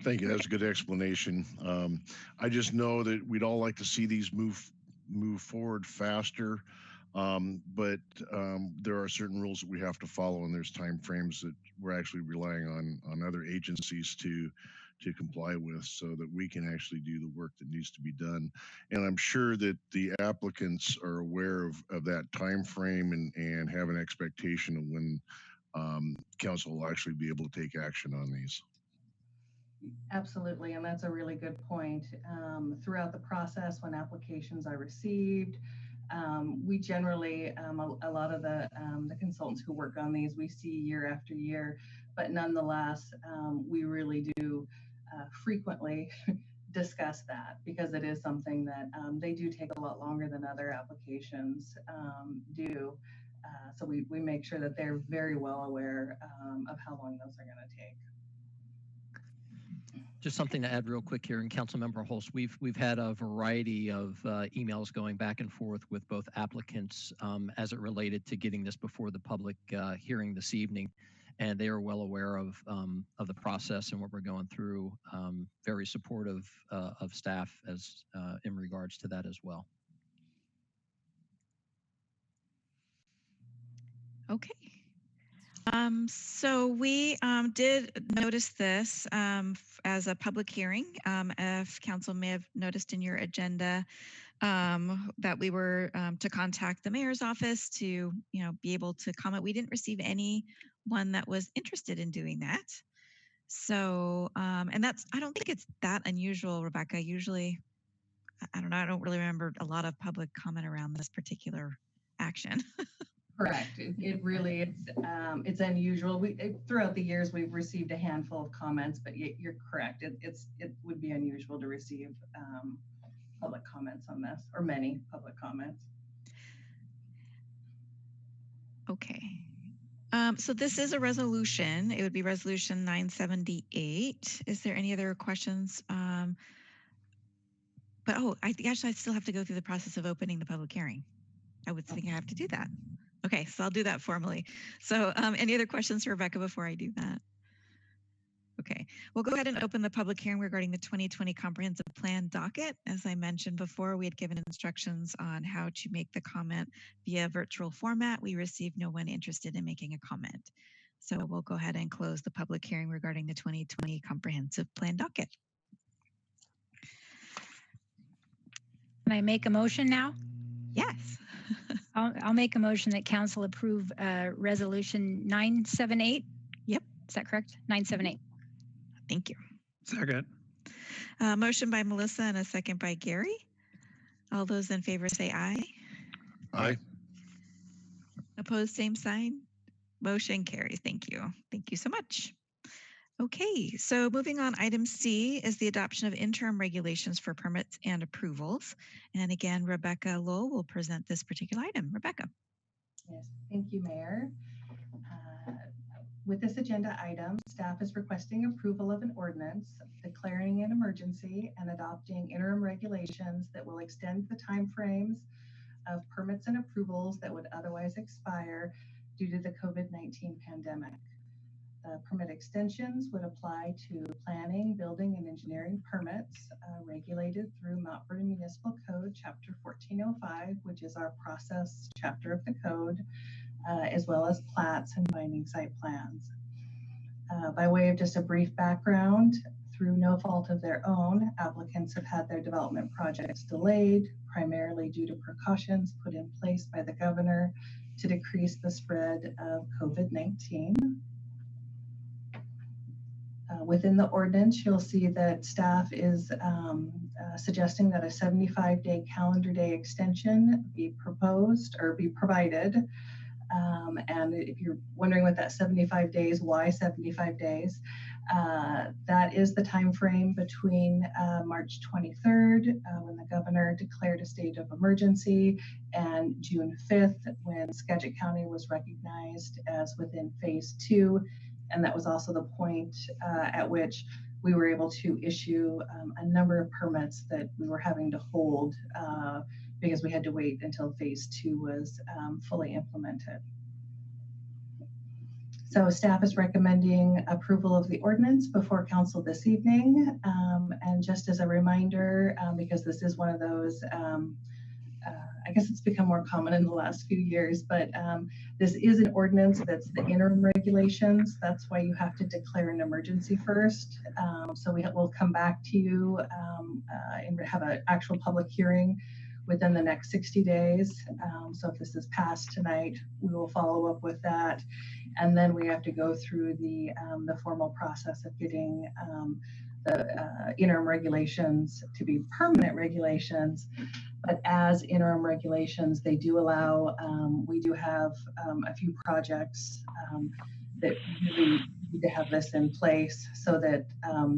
Thank you. That's a good explanation. I just know that we'd all like to see these move forward faster, but there are certain rules that we have to follow, and there's time frames that we're actually relying on other agencies to comply with, so that we can actually do the work that needs to be done. And I'm sure that the applicants are aware of that time frame and have an expectation of when council will actually be able to take action on these. Absolutely, and that's a really good point. Throughout the process, when applications are received, we generally, a lot of the consultants who work on these, we see year after year, but nonetheless, we really do frequently discuss that, because it is something that they do take a lot longer than other applications do. So we make sure that they're very well aware of how long those are going to take. Just something to add real quick here, and Councilmember Holst, we've had a variety of emails going back and forth with both applicants as it related to getting this before the public hearing this evening, and they are well aware of the process and what we're going through. Very supportive of staff as in regards to that as well. Okay. So we did notice this as a public hearing. If council may have noticed in your agenda that we were to contact the mayor's office to, be able to comment. We didn't receive anyone that was interested in doing that. So, and I don't think it's that unusual, Rebecca. Usually, I don't know, I don't really remember a lot of public comment around this particular action. Correct. It really it's unusual. Throughout the years we've received a handful of comments, but you're correct. It would be unusual to receive public comments on this, or many public comments. Okay. So this is a resolution. It would be resolution 978. Is there any other questions? But I still have to go through the process of opening the public hearing. I would think I have to do that. Okay, so I'll do that formally. So any other questions for Rebecca before I do that? Okay, we'll go ahead and open the public hearing regarding the 2020 Comprehensive Plan docket. As I mentioned before, we had given instructions on how to make the comment via virtual format. We received no one interested in making a comment. So we'll go ahead and close the public hearing regarding the 2020 Comprehensive Plan docket. Can I make a motion now? Yes. I'll make a motion that council approve resolution 978. Yep. Is that correct? 978. Thank you. Second. Motion by Melissa and a second by Gary. All those in favor say aye. Aye. Opposed, same sign. Motion carries. Thank you. Thank you so much. Okay, so moving on, item C is the adoption of interim regulations for permits and approvals. And again, Rebecca Lowell will present this particular item. Rebecca. Yes, thank you, Mayor. With this agenda item, staff is requesting approval of an ordinance declaring an emergency and adopting interim regulations that will extend the timeframes of permits and approvals that would otherwise expire due to the COVID-19 pandemic. Permit extensions would apply to planning, building, and engineering permits regulated through Mount Vernon Municipal Code, Chapter 1405, which is our process chapter of the code, as well as plats and binding site plans. By way of just a brief background, through no fault of their own, applicants have had their development projects delayed, primarily due to precautions put in place by the governor to decrease the spread of COVID-19. Within the ordinance, you'll see that staff is suggesting that a 75-day calendar day extension be proposed or be provided. And if you're wondering what that 75 days, why 75 days, that is the time frame between March 23rd, when the governor declared a state of emergency, and June 5th, when Skagit County was recognized as within phase 2. And that was also the point at which we were able to issue a number of permits that we were having to hold because we had to wait until phase 2 was fully implemented. So staff is recommending approval of the ordinance before council this evening. And just as a reminder, because this is one of those, I guess it's become more common in the last few years, but this is an ordinance that's the interim regulations. That's why you have to declare an emergency first. So we'll come back to you and have an actual public hearing within the next 60 days. So if this is passed tonight, we will follow up with that. And then we have to go through the formal process of getting the interim regulations to be permanent regulations. But as interim regulations, they do allow, we do have a few projects that really need to have this in place so that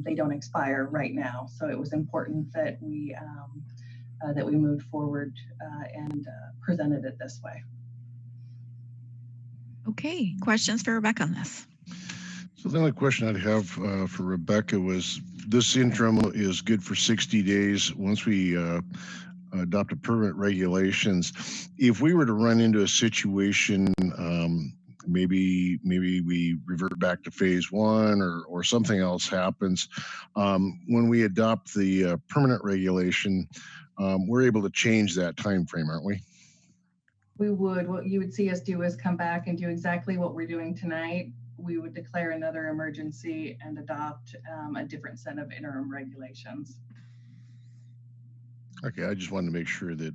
they don't expire right now. So it was important that we moved forward and presented it this way. Okay, questions for Rebecca on this? So the only question I'd have for Rebecca was, this interim is good for 60 days. Once we adopt a permanent regulations, if we were to run into a situation, maybe we revert back to phase 1 or something else happens, when we adopt the permanent regulation, we're able to change that time frame, aren't we? We would. What you would see us do is come back and do exactly what we're doing tonight. We would declare another emergency and adopt a different set of interim regulations. Okay, I just wanted to make sure that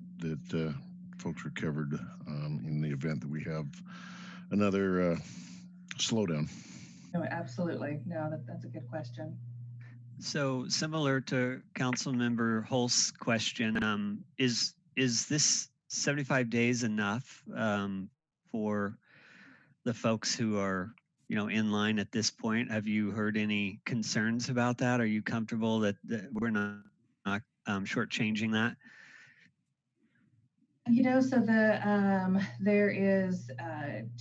folks are covered in the event that we have another slowdown. No, absolutely. No, that's a good question. So similar to Councilmember Holst's question, is this 75 days enough for the folks who are, in line at this point? Have you heard any concerns about that? Are you comfortable that we're not shortchanging that? So there is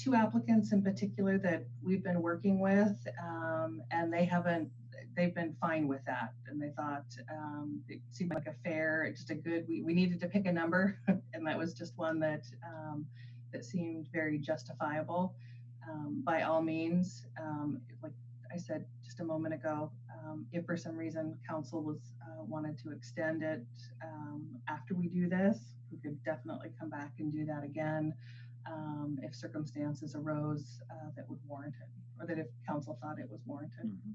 2 applicants in particular that we've been working with, and they've been fine with that, and they thought it seemed like a fair, just a good. We needed to pick a number, and that was just one that seemed very justifiable. By all means, like I said just a moment ago, if for some reason council was wanted to extend it after we do this, we could definitely come back and do that again if circumstances arose that would warrant it, or that if council thought it was warranted. Mm-hmm.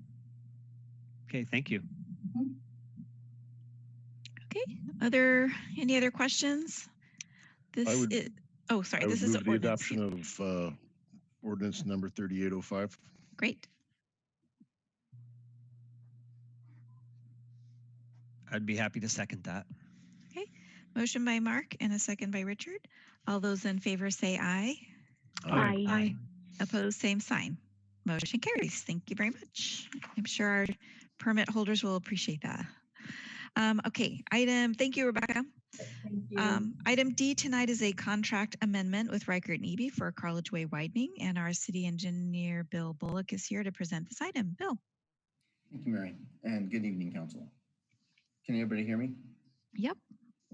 Okay, thank you. Mm-hmm. Okay, any other questions? This is, this is the adoption of ordinance number 3805. Great. I'd be happy to second that. Okay, motion by Mark and a second by Richard. All those in favor say aye. Aye. Aye. Opposed, same sign. Motion carries. Thank you very much. I'm sure our permit holders will appreciate that. Okay, thank you, Rebecca. Thank you. Item D tonight is a contract amendment with Riker and Eby for College Way widening, and our city engineer, Bill Bullock, is here to present this item. Bill. Thank you, Mary, and good evening, council. Can everybody hear me? Yep.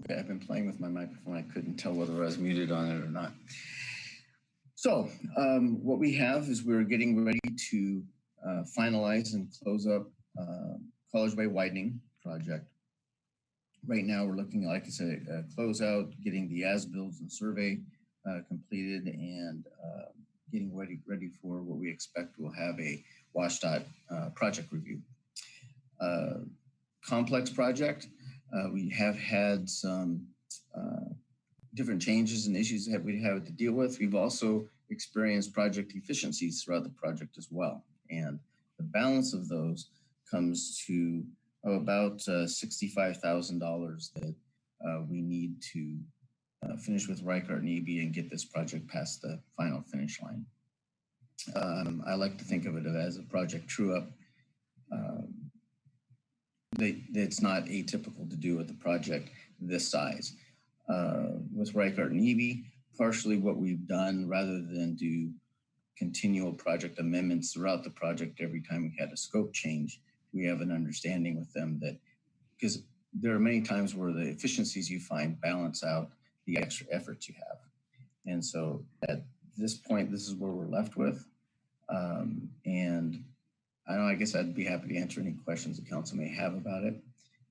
Okay, I've been playing with my microphone. I couldn't tell whether I was muted on it or not. So what we have is we're getting ready to finalize and close up College Way widening project. Right now, we're looking, like I said, close out, getting the as-bills and survey completed, and getting ready for what we expect will have a WashDOT project review. Complex project. We have had some different changes and issues that we have to deal with. We've also experienced project efficiencies throughout the project as well. And the balance of those comes to about $65,000 that we need to finish with Reichert and EB and get this project past the final finish line. I like to think of it as a project true-up. It's not atypical to do with a project this size. With Reichert and EB, partially what we've done, rather than do continual project amendments throughout the project every time we had a scope change, we have an understanding with them that, because there are many times where the efficiencies you find balance out the extra efforts you have. And so at this point, this is where we're left with. And I guess I'd be happy to answer any questions the council may have about it,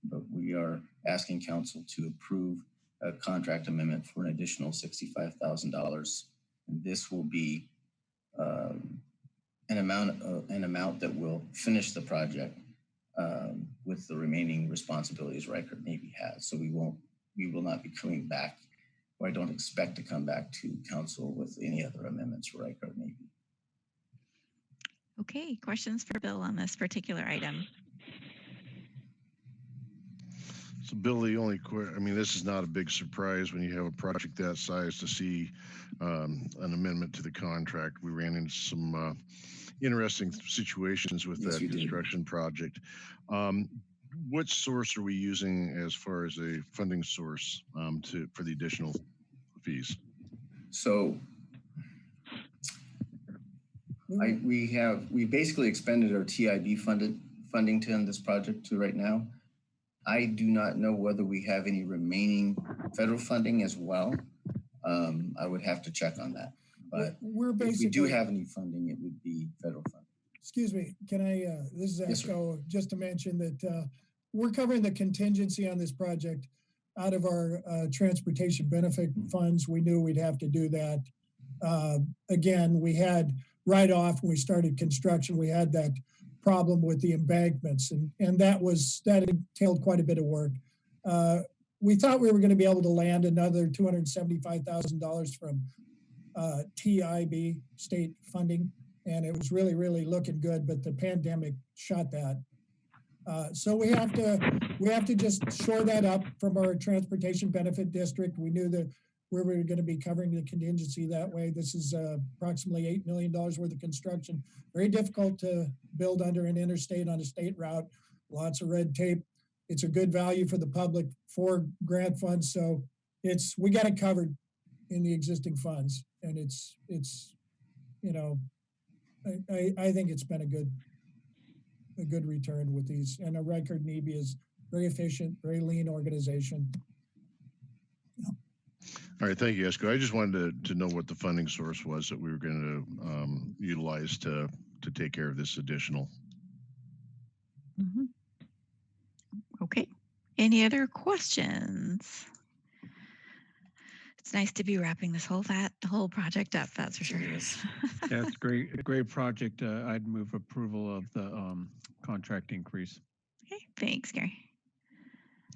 but we are asking council to approve a contract amendment for an additional $65,000. And this will be an amount that will finish the project with the remaining responsibilities Reichert Navy has. So we will not be coming back, or I don't expect to come back to council with any other amendments for Reichert Navy. Okay, questions for Bill on this particular item? So Bill, the only this is not a big surprise when you have a project that size to see an amendment to the contract. We ran into some interesting situations with that construction project. What source are we using as far as a funding source for the additional fees? So we basically expended our TIB funding to end this project to right now. I do not know whether we have any remaining federal funding as well. I would have to check on that. But if we do have any funding, it would be federal funding. Excuse me, can I, this is Echo, just to mention that we're covering the contingency on this project out of our transportation benefit funds. We knew we'd have to do that. Again, we had right off when we started construction, we had that problem with the embankments, and that entailed quite a bit of work. We thought we were going to be able to land another $275,000 from TIB state funding, and it was really, really looking good, but the pandemic shot that. So we have to just shore that up from our transportation benefit district. We knew that we were going to be covering the contingency that way. This is approximately $8 million worth of construction. Very difficult to build under an interstate on a state route. Lots of red tape. It's a good value for the public for grant funds. So we got it covered in the existing funds. And it's I think it's been a good return with these. And a Reichert NEB is very efficient, very lean organization. All right, thank you, Esco. I just wanted to know what the funding source was that we were going to utilize to take care of this additional. Mm-hmm. Okay. Any other questions? It's nice to be wrapping this whole project up. That's for sure. Yeah, it's a great project. I'd move approval of the contract increase. Okay, thanks, Gary.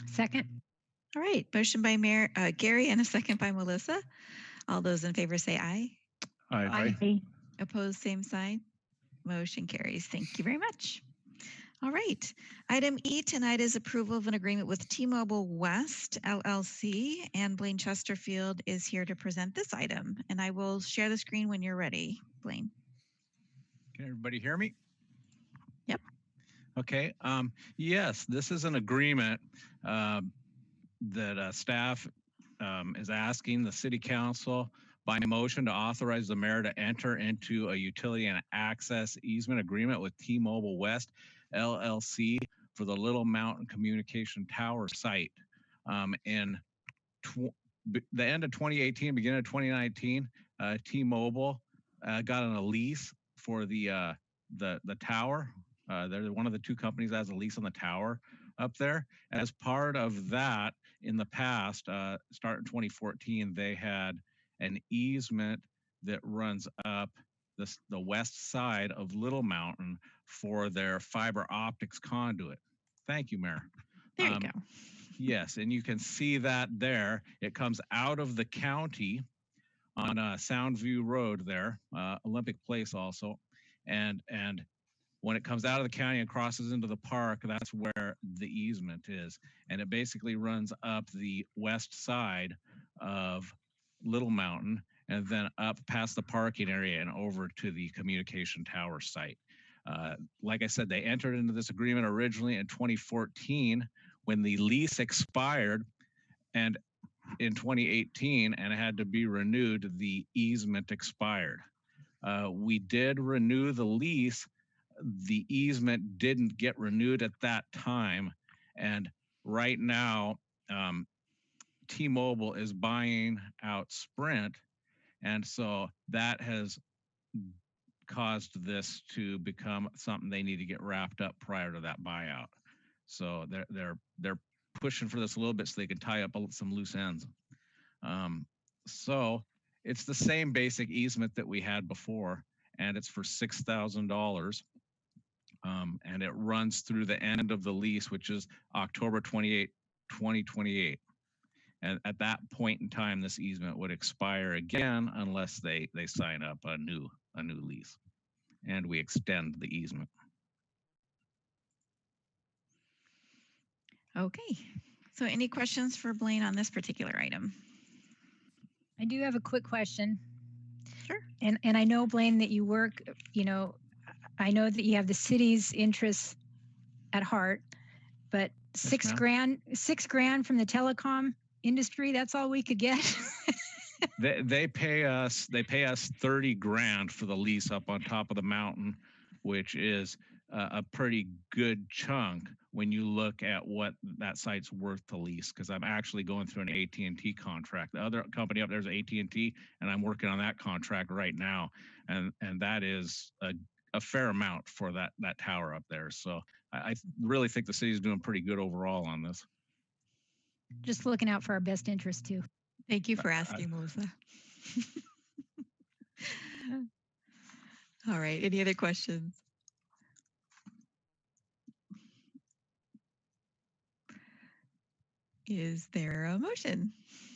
Second. All right, motion by Gary and a second by Melissa. All those in favor say aye. Aye. Aye. Opposed, same sign. Motion carries. Thank you very much. All right. Item E tonight is approval of an agreement with T-Mobile West LLC, and Blaine Chesterfield is here to present this item. And I will share the screen when you're ready, Blaine. Can everybody hear me? Yep. Okay. Yes, this is an agreement that staff is asking the City Council by motion to authorize the mayor to enter into a utility and access easement agreement with T-Mobile West LLC for the Little Mountain Communication Tower site. In the end of 2018, beginning of 2019, T-Mobile got on a lease for the tower. They're one of the two companies that has a lease on the tower up there. As part of that, in the past, start in 2014, they had an easement that runs up the west side of Little Mountain for their fiber optics conduit. Thank you, Mayor. There you go. Yes, and you can see that there. It comes out of the county on Soundview Road there, Olympic Place also, and when it comes out of the county and crosses into the park, that's where the easement is, and it basically runs up the west side of Little Mountain and then up past the parking area and over to the communication tower site. Like I said, they entered into this agreement originally in 2014 when the lease expired, and in 2018, and it had to be renewed, the easement expired. We did renew the lease. The easement didn't get renewed at that time. And right now, T-Mobile is buying out Sprint. And so that has caused this to become something they need to get wrapped up prior to that buyout. So they're pushing for this a little bit so they can tie up some loose ends. So it's the same basic easement that we had before, and it's for $6,000. And it runs through the end of the lease, which is October 28, 2028. And at that point in time, this easement would expire again unless they sign up a new lease, and we extend the easement. Okay. So any questions for Blaine on this particular item? I do have a quick question. Sure. And I know, Blaine, that you work, I know that you have the city's interests at heart, but $6 grand from the telecom industry, that's all we could get. They pay us 30 grand for the lease up on top of the mountain, which is a pretty good chunk when you look at what that site's worth to lease, because I'm actually going through an AT&T contract. The other company up there is AT&T, and I'm working on that contract right now, and that is a fair amount for that tower up there. So I really think the city's doing pretty good overall on this. Just looking out for our best interest too. Thank you for asking, Melissa. All right, any other questions? Is there a motion?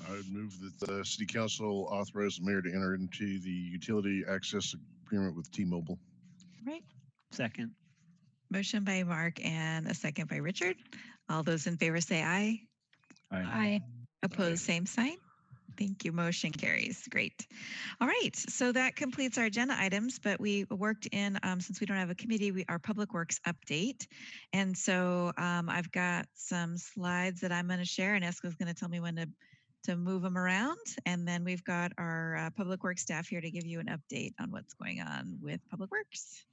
I would move that the city council authorize the mayor to enter into the utility access agreement with T-Mobile. Right. Second. Motion by Mark and a second by Richard. All those in favor say aye. Aye. Opposed, same sign. Thank you. Motion carries. Great. All right. So that completes our agenda items, but we worked in, since we don't have a committee, our Public Works update. And so I've got some slides that I'm going to share, and Esco's going to tell me when to move them around. And then we've got our Public Works staff here to give you an update on what's going on with Public Works.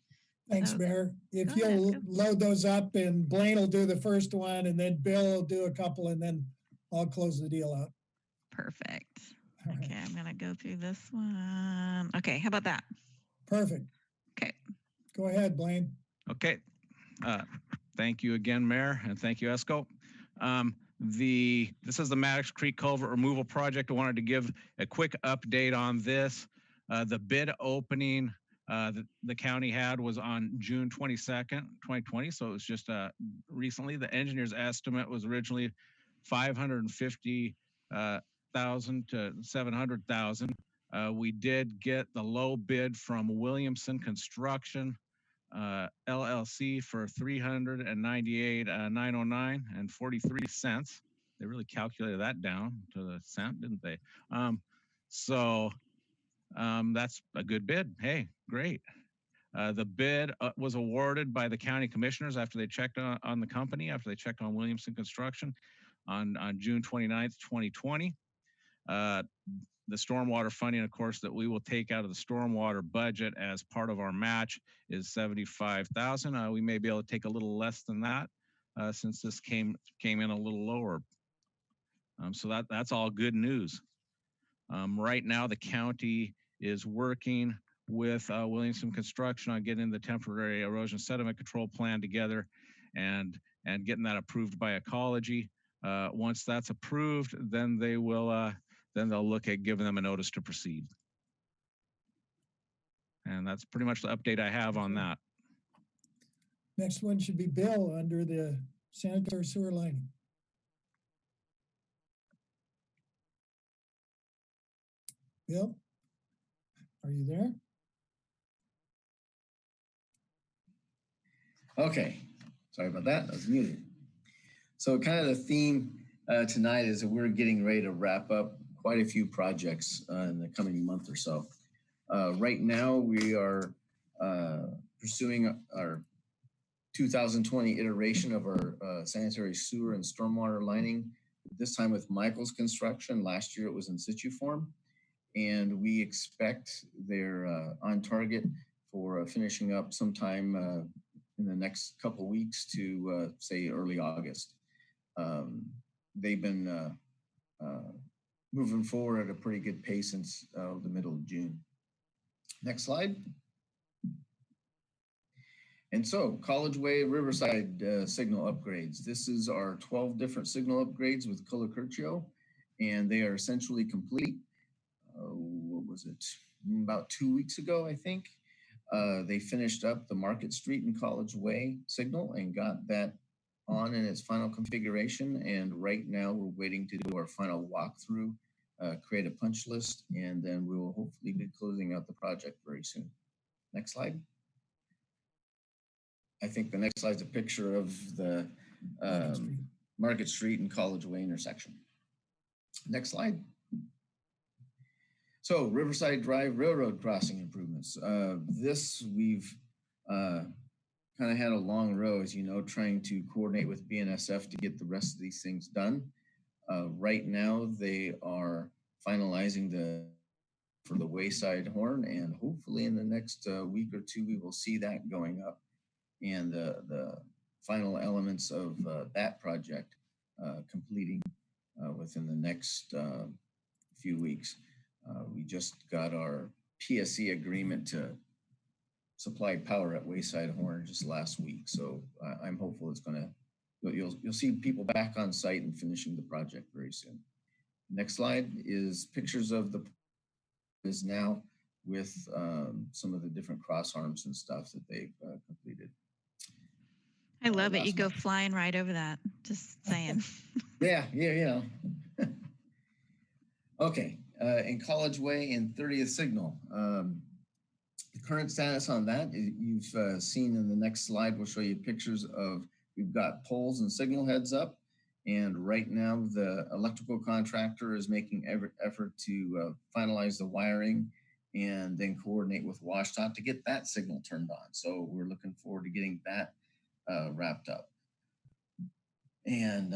Thanks, Mayor. If you'll load those up, and Blaine will do the first one, and then Bill will do a couple, and then I'll close the deal out. Perfect. Okay, I'm going to go through this one. Okay, how about that? Perfect. Okay. Go ahead, Blaine. Okay. Thank you again, Mayor, and thank you, Esco. This is the Maddox Creek Culvert Removal Project. I wanted to give a quick update on this. The bid opening the county had was on June 22nd, 2020. So it was just recently. The engineer's estimate was originally 550,000 to 700,000. We did get the low bid from Williamson Construction LLC for 398,909 and 43 cents. They really calculated that down to the cent, didn't they? That's a good bid. Hey, great. The bid was awarded by the county commissioners after they checked on the company, after they checked on Williamson Construction on June 29th, 2020. The stormwater funding, of course, that we will take out of the stormwater budget as part of our match is 75,000. We may be able to take a little less than that since this came in a little lower. So that's all good news. Right now, the county is working with Williamson Construction on getting the temporary erosion sediment control plan together and getting that approved by ecology. Once that's approved, then they'll look at giving them a notice to proceed. And that's pretty much the update I have on that. Next one should be Bill under the sanitary sewer lining. Bill, are you there? Okay, sorry about that, I was muted. So kind of the theme tonight is that we're getting ready to wrap up quite a few projects in the coming month or so. Right now, we are pursuing our 2020 iteration of our sanitary sewer and stormwater lining, this time with Michael's Construction. Last year it was in situ form, and we expect they're on target for finishing up sometime in the next couple weeks to say early August. They've been moving forward at a pretty good pace since the middle of June. Next slide. And so College Way Riverside signal upgrades. This is our 12 different signal upgrades with Color Curcio, and they are essentially complete. What was it? About 2 weeks ago, I think. They finished up the Market Street and College Way signal and got that on in its final configuration. And right now we're waiting to do our final walkthrough, create a punch list, and then we will hopefully be closing out the project very soon. Next slide. I think the next slide is a picture of the Market Street and College Way intersection. Next slide. So Riverside Drive Railroad crossing improvements. This we've kind of had a long row, as you know, trying to coordinate with BNSF to get the rest of these things done. Right now, they are finalizing for the wayside horn, and hopefully in the next week or two, we will see that going up. And the final elements of that project completing within the next few weeks. We just got our PSC agreement to supply power at Wayside Horn just last week. So I'm hopeful it's gonna, you'll see people back on site and finishing the project very soon. Next slide is pictures of the is now with some of the different cross arms and stuff that they've completed. I love it. You go flying right over that. Just saying. Yeah. Okay. In College Way and 30th Signal. The current status on that, you've seen in the next slide, we'll show you pictures of, we've got poles and signal heads up. And right now the electrical contractor is making every effort to finalize the wiring and then coordinate with WashDOT to get that signal turned on. So we're looking forward to getting that wrapped up. And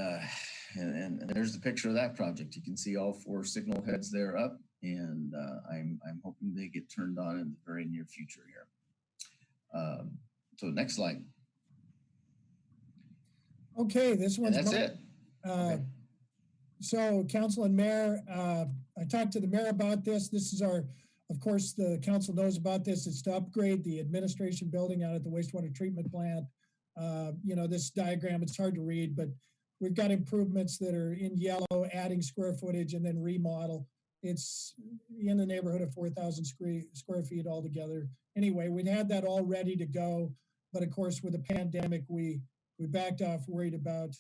there's the picture of that project. You can see all 4 signal heads there up, and I'm hoping they get turned on in the very near future here. So next slide. Okay, this one's and that's it. Okay. So council and mayor, I talked to the mayor about this. This is our, of course, the council knows about this. It's to upgrade the administration building out at the wastewater treatment plant. You know, this diagram, it's hard to read, but we've got improvements that are in yellow, adding square footage and then remodel. It's in the neighborhood of 4,000 square feet altogether. Anyway, we'd had that all ready to go. But of course, with the pandemic, we backed off, worried about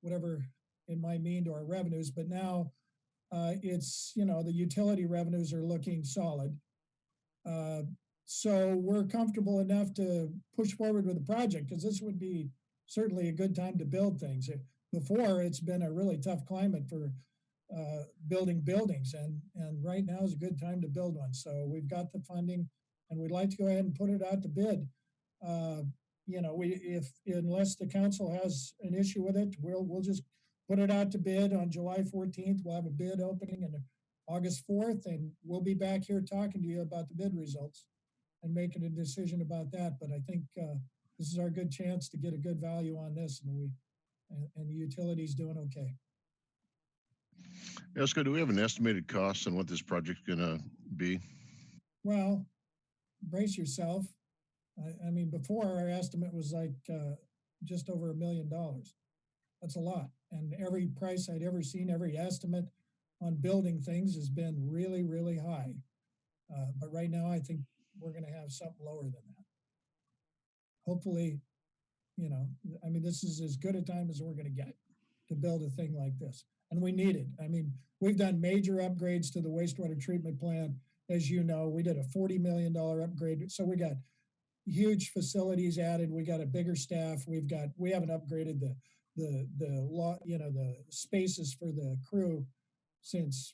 whatever it might mean to our revenues. But now it's, you know, the utility revenues are looking solid. So we're comfortable enough to push forward with the project because this would be certainly a good time to build things. Before, it's been a really tough climate for building buildings, and right now is a good time to build one. So we've got the funding, and we'd like to go ahead and put it out to bid. You know, unless the council has an issue with it, we'll just put it out to bid on July 14th. We'll have a bid opening on August 4th, and we'll be back here talking to you about the bid results and making a decision about that. But I think this is our good chance to get a good value on this, and the utility's doing okay. Esco, do we have an estimated cost on what this project's gonna be? Well, brace yourself. I mean, before our estimate was like just over $1 million. That's a lot. And every price I'd ever seen, every estimate on building things has been really, really high. But right now, I think we're going to have something lower than that. Hopefully, you know, I mean, this is as good a time as we're going to get to build a thing like this. And we need it. I mean, we've done major upgrades to the wastewater treatment plant. As you know, we did a $40 million upgrade. So we got huge facilities added. We got a bigger staff. We haven't upgraded the spaces for the crew since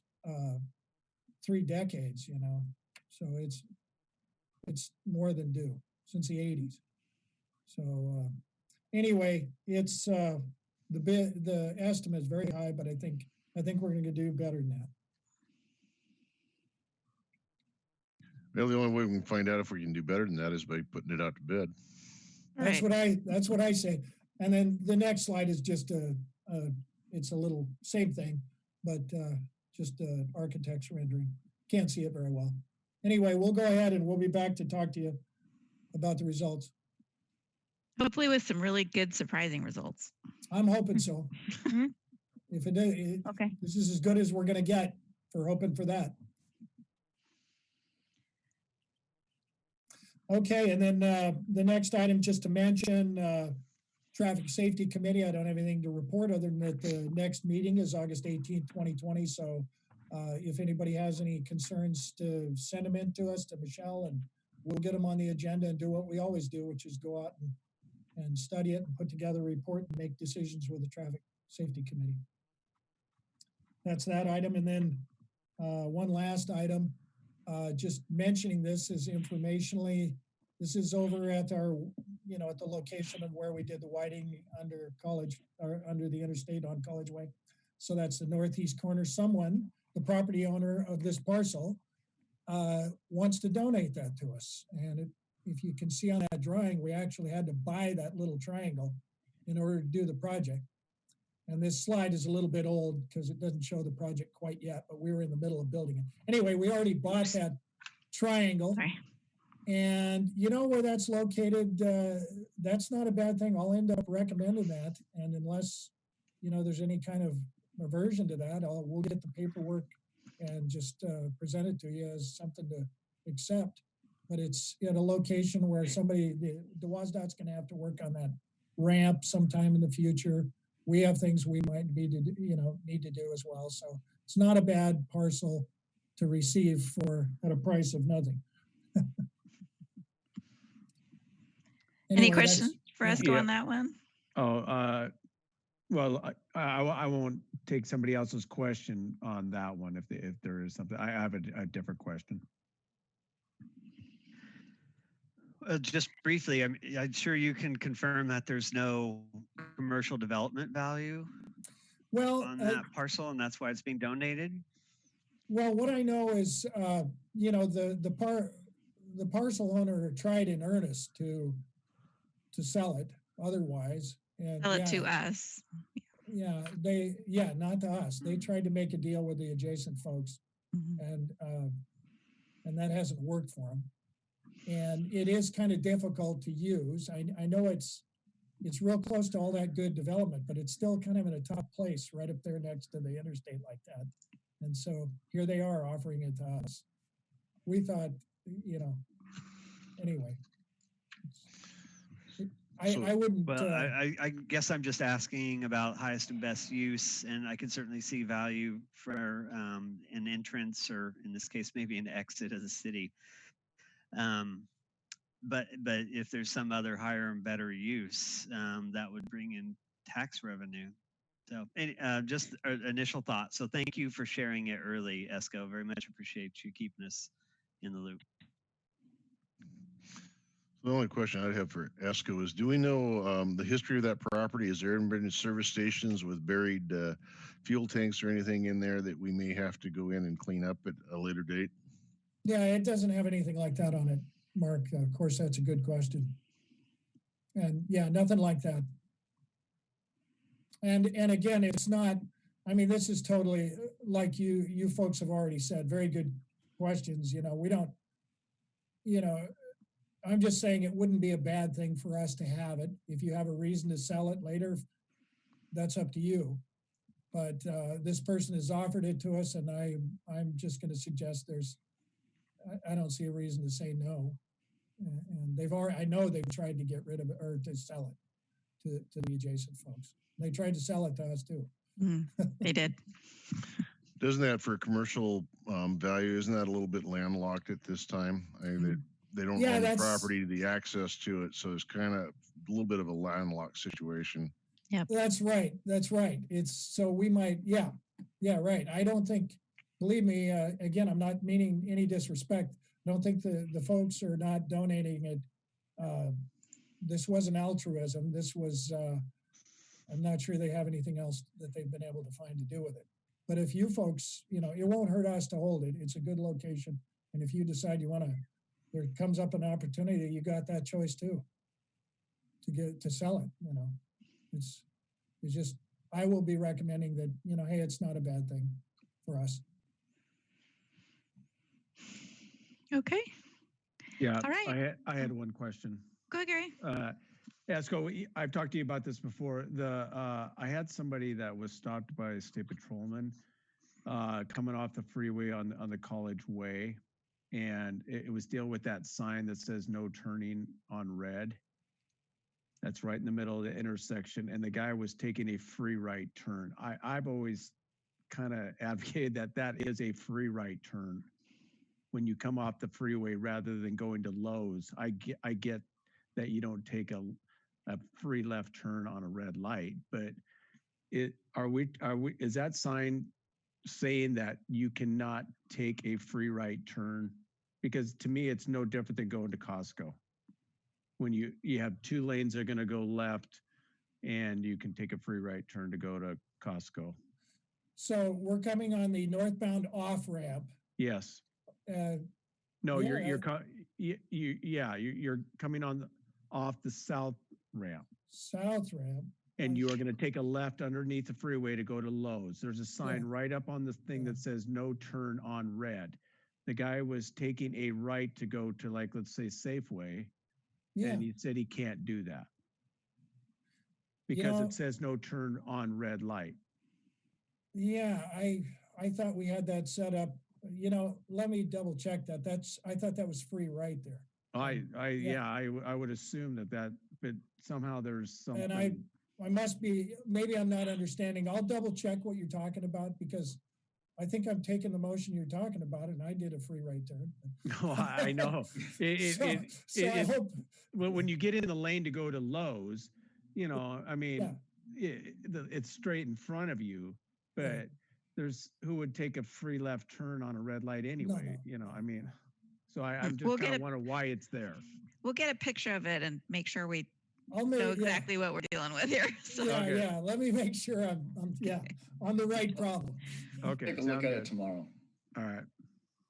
3 decades, you know. So it's more than due since the 80s. So anyway, it's the estimate is very high, but I think we're going to do better than that. Well, the only way we can find out if we can do better than that is by putting it out to bid. That's what I say. And then the next slide is just it's a little same thing, but just architect's rendering. Can't see it very well. Anyway, we'll go ahead and we'll be back to talk to you about the results. Hopefully with some really good, surprising results. I'm hoping so. If it does, Okay. This is as good as we're going to get. We're hoping for that. Okay, and then the next item, just to mention, Traffic Safety Committee. I don't have anything to report other than that the next meeting is August 18th, 2020. So if anybody has any concerns, to send them in to us, to Michelle, and we'll get them on the agenda and do what we always do, which is go out and study it and put together a report and make decisions with the Traffic Safety Committee. That's that item. And then one last item, just mentioning this is informationally, this is over at our, you know, at the location of where we did the widening under College, or under the interstate on College Way. So that's the northeast corner. Someone, the property owner of this parcel, wants to donate that to us. And if you can see on that drawing, we actually had to buy that little triangle in order to do the project. And this slide is a little bit old because it doesn't show the project quite yet, but we were in the middle of building it. Anyway, we already bought that triangle. Sorry. And you know where that's located, that's not a bad thing. I'll end up recommending that. And unless, you know, there's any kind of aversion to that, we'll get the paperwork and just present it to you as something to accept. But it's at a location where somebody, the WASDOT's going to have to work on that ramp sometime in the future. We have things we might need to do as well. So it's not a bad parcel to receive at a price of nothing. Any questions for Esco on that one? Oh, well, I won't take somebody else's question on that one if there is something. I have a different question. Just briefly, I'm sure you can confirm that there's no commercial development value on that parcel, and that's why it's being donated. Well, what I know is, you know, the parcel owner tried in earnest to sell it otherwise, and sell it to us. Yeah, not to us. They tried to make a deal with the adjacent folks, and that hasn't worked for them. And it is kind of difficult to use. I know it's real close to all that good development, but it's still kind of in a tough place right up there next to the interstate like that. And so here they are offering it to us. We thought, you know, anyway. I wouldn't. Well, I guess I'm just asking about highest and best use, and I can certainly see value for an entrance, or in this case, maybe an exit of the city. But if there's some other higher and better use, that would bring in tax revenue. So just initial thoughts. So thank you for sharing it early, Esco. Very much appreciate you keeping us in the loop. The only question I'd have for Esco is, do we know the history of that property? Is there ever been service stations with buried fuel tanks or anything in there that we may have to go in and clean up at a later date? Yeah, it doesn't have anything like that on it, Mark. Of course, that's a good question. And yeah, nothing like that. And again, it's not, I mean, this is totally like you folks have already said, very good questions. You know, we don't, you know, I'm just saying it wouldn't be a bad thing for us to have it. If you have a reason to sell it later, that's up to you. But this person has offered it to us, and I'm just going to suggest there's I don't see a reason to say no. And they've already, I know they've tried to get rid of it or to sell it to the adjacent folks. They tried to sell it to us too. They did. Doesn't that for commercial value, isn't that a little bit landlocked at this time? They don't own the property, the access to it. So it's kind of a little bit of a landlocked situation. Yeah, that's right. That's right. It's so we might, yeah, right. I don't think, believe me, again, I'm not meaning any disrespect. I don't think the folks are not donating it. This wasn't altruism. This was, I'm not sure they have anything else that they've been able to find to do with it. But if you folks, you know, it won't hurt us to hold it. It's a good location. And if you decide you want to, there comes up an opportunity, you got that choice too, to sell it, you know. It's just, I will be recommending that, you know, hey, it's not a bad thing for us. Okay. Yeah. All right. I had one question. Go ahead, Gary. Esco, I've talked to you about this before. I had somebody that was stopped by a state patrolman coming off the freeway on the College Way, and it was dealing with that sign that says no turning on red. That's right in the middle of the intersection, and the guy was taking a free right turn. I've always kind of advocated that is a free right turn when you come off the freeway rather than going to Lowe's. I get that you don't take a free left turn on a red light, but is that sign saying that you cannot take a free right turn? Because to me, it's no different than going to Costco. When you have two lanes that are going to go left, and you can take a free right turn to go to Costco. So we're coming on the northbound off ramp. Yes. No, you're coming on off the south ramp. South ramp. And you are going to take a left underneath the freeway to go to Lowe's. There's a sign right up on the thing that says no turn on red. The guy was taking a right to go to, like, let's say Safeway. And he said he can't do that because it says no turn on red light. Yeah, I thought we had that set up. You know, let me double check that. I thought that was free right there. I would assume that, but somehow there's something. And I must be, maybe I'm not understanding. I'll double check what you're talking about, because I think I'm taking the motion you're talking about, and I did a free right turn. No, I know. I hope when you get in the lane to go to Lowe's, you know, I mean, it's straight in front of you, but there's who would take a free left turn on a red light anyway? No. You know, I mean, so I'm just kind of wondering why it's there. We'll get a picture of it and make sure we know exactly what we're dealing with here. So. Yeah. Let me make sure I'm on the right problem. Okay. Take a look at it tomorrow. All right.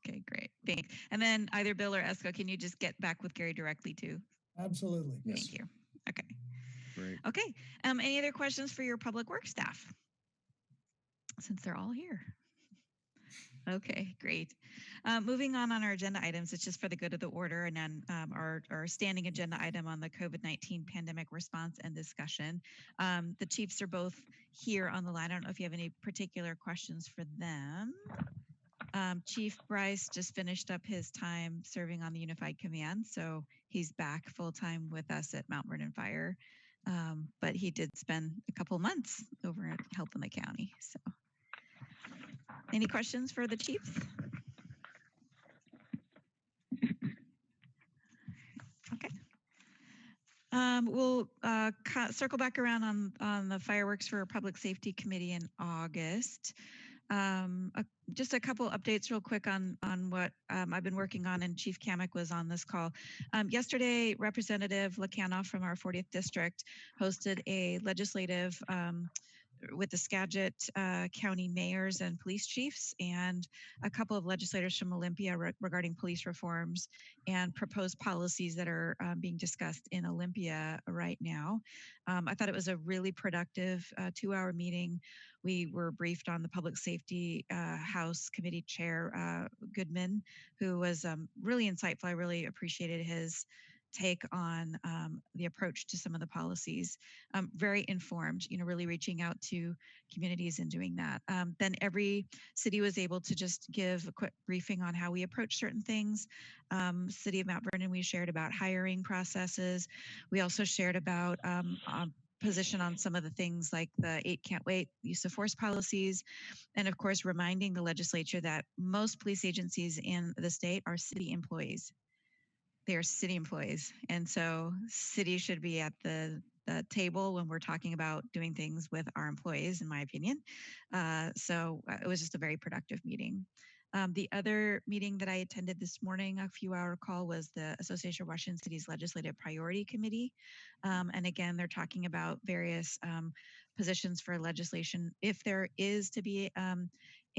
Okay, great. Thanks. And then either Bill or Esco, can you just get back with Gary directly too? Absolutely. Yes. Thank you. Okay. Great. Okay. Any other questions for your public works staff? Since they're all here. Okay, great. Moving on our agenda items, it's just for the good of the order, and then our standing agenda item on the COVID-19 pandemic response and discussion. The chiefs are both here on the line. I don't know if you have any particular questions for them. Chief Bryce just finished up his time serving on the Unified Command, so he's back full-time with us at Mount Vernon Fire. But he did spend a couple months over at helping the county. So, any questions for the chiefs? Okay. We'll circle back around on the fireworks for Public Safety Committee in August. Just a couple updates real quick on what I've been working on, and Chief Kamek was on this call. Yesterday, Representative Lakanoff from our 40th District hosted a legislative with the Skagit County mayors and police chiefs and a couple of legislators from Olympia regarding police reforms and proposed policies that are being discussed in Olympia right now. I thought it was a really productive 2-hour meeting. We were briefed on the Public Safety House Committee Chair Goodman, who was really insightful. I really appreciated his take on the approach to some of the policies. Very informed, really reaching out to communities and doing that. Then every city was able to just give a quick briefing on how we approach certain things. City of Mount Vernon, we shared about hiring processes. We also shared about position on some of the things like the 8 can't wait use of force policies, and of course reminding the legislature that most police agencies in the state are city employees. They are city employees, and so city should be at the table when we're talking about doing things with our employees, in my opinion. So it was just a very productive meeting. The other meeting that I attended this morning, a few-hour call, was the Association of Washington Cities Legislative Priority Committee. And again, they're talking about various positions for legislation. If there is to be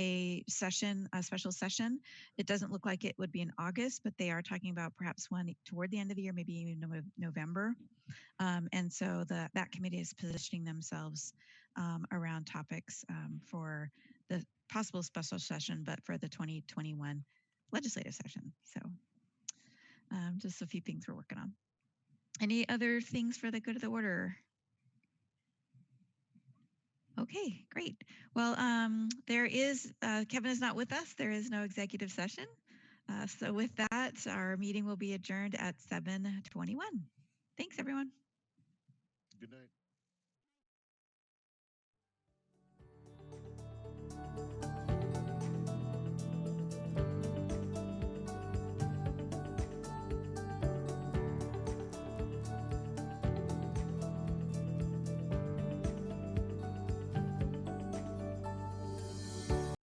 a special session, it doesn't look like it would be in August, but they are talking about perhaps one toward the end of the year, maybe even November. And so that committee is positioning themselves around topics for the possible special session, but for the 2021 legislative session. So just a few things we're working on. Any other things for the good of the order? Okay, great. Well, there is, Kevin is not with us. There is no executive session. So with that, our meeting will be adjourned at 7:21. Thanks, everyone. Good night.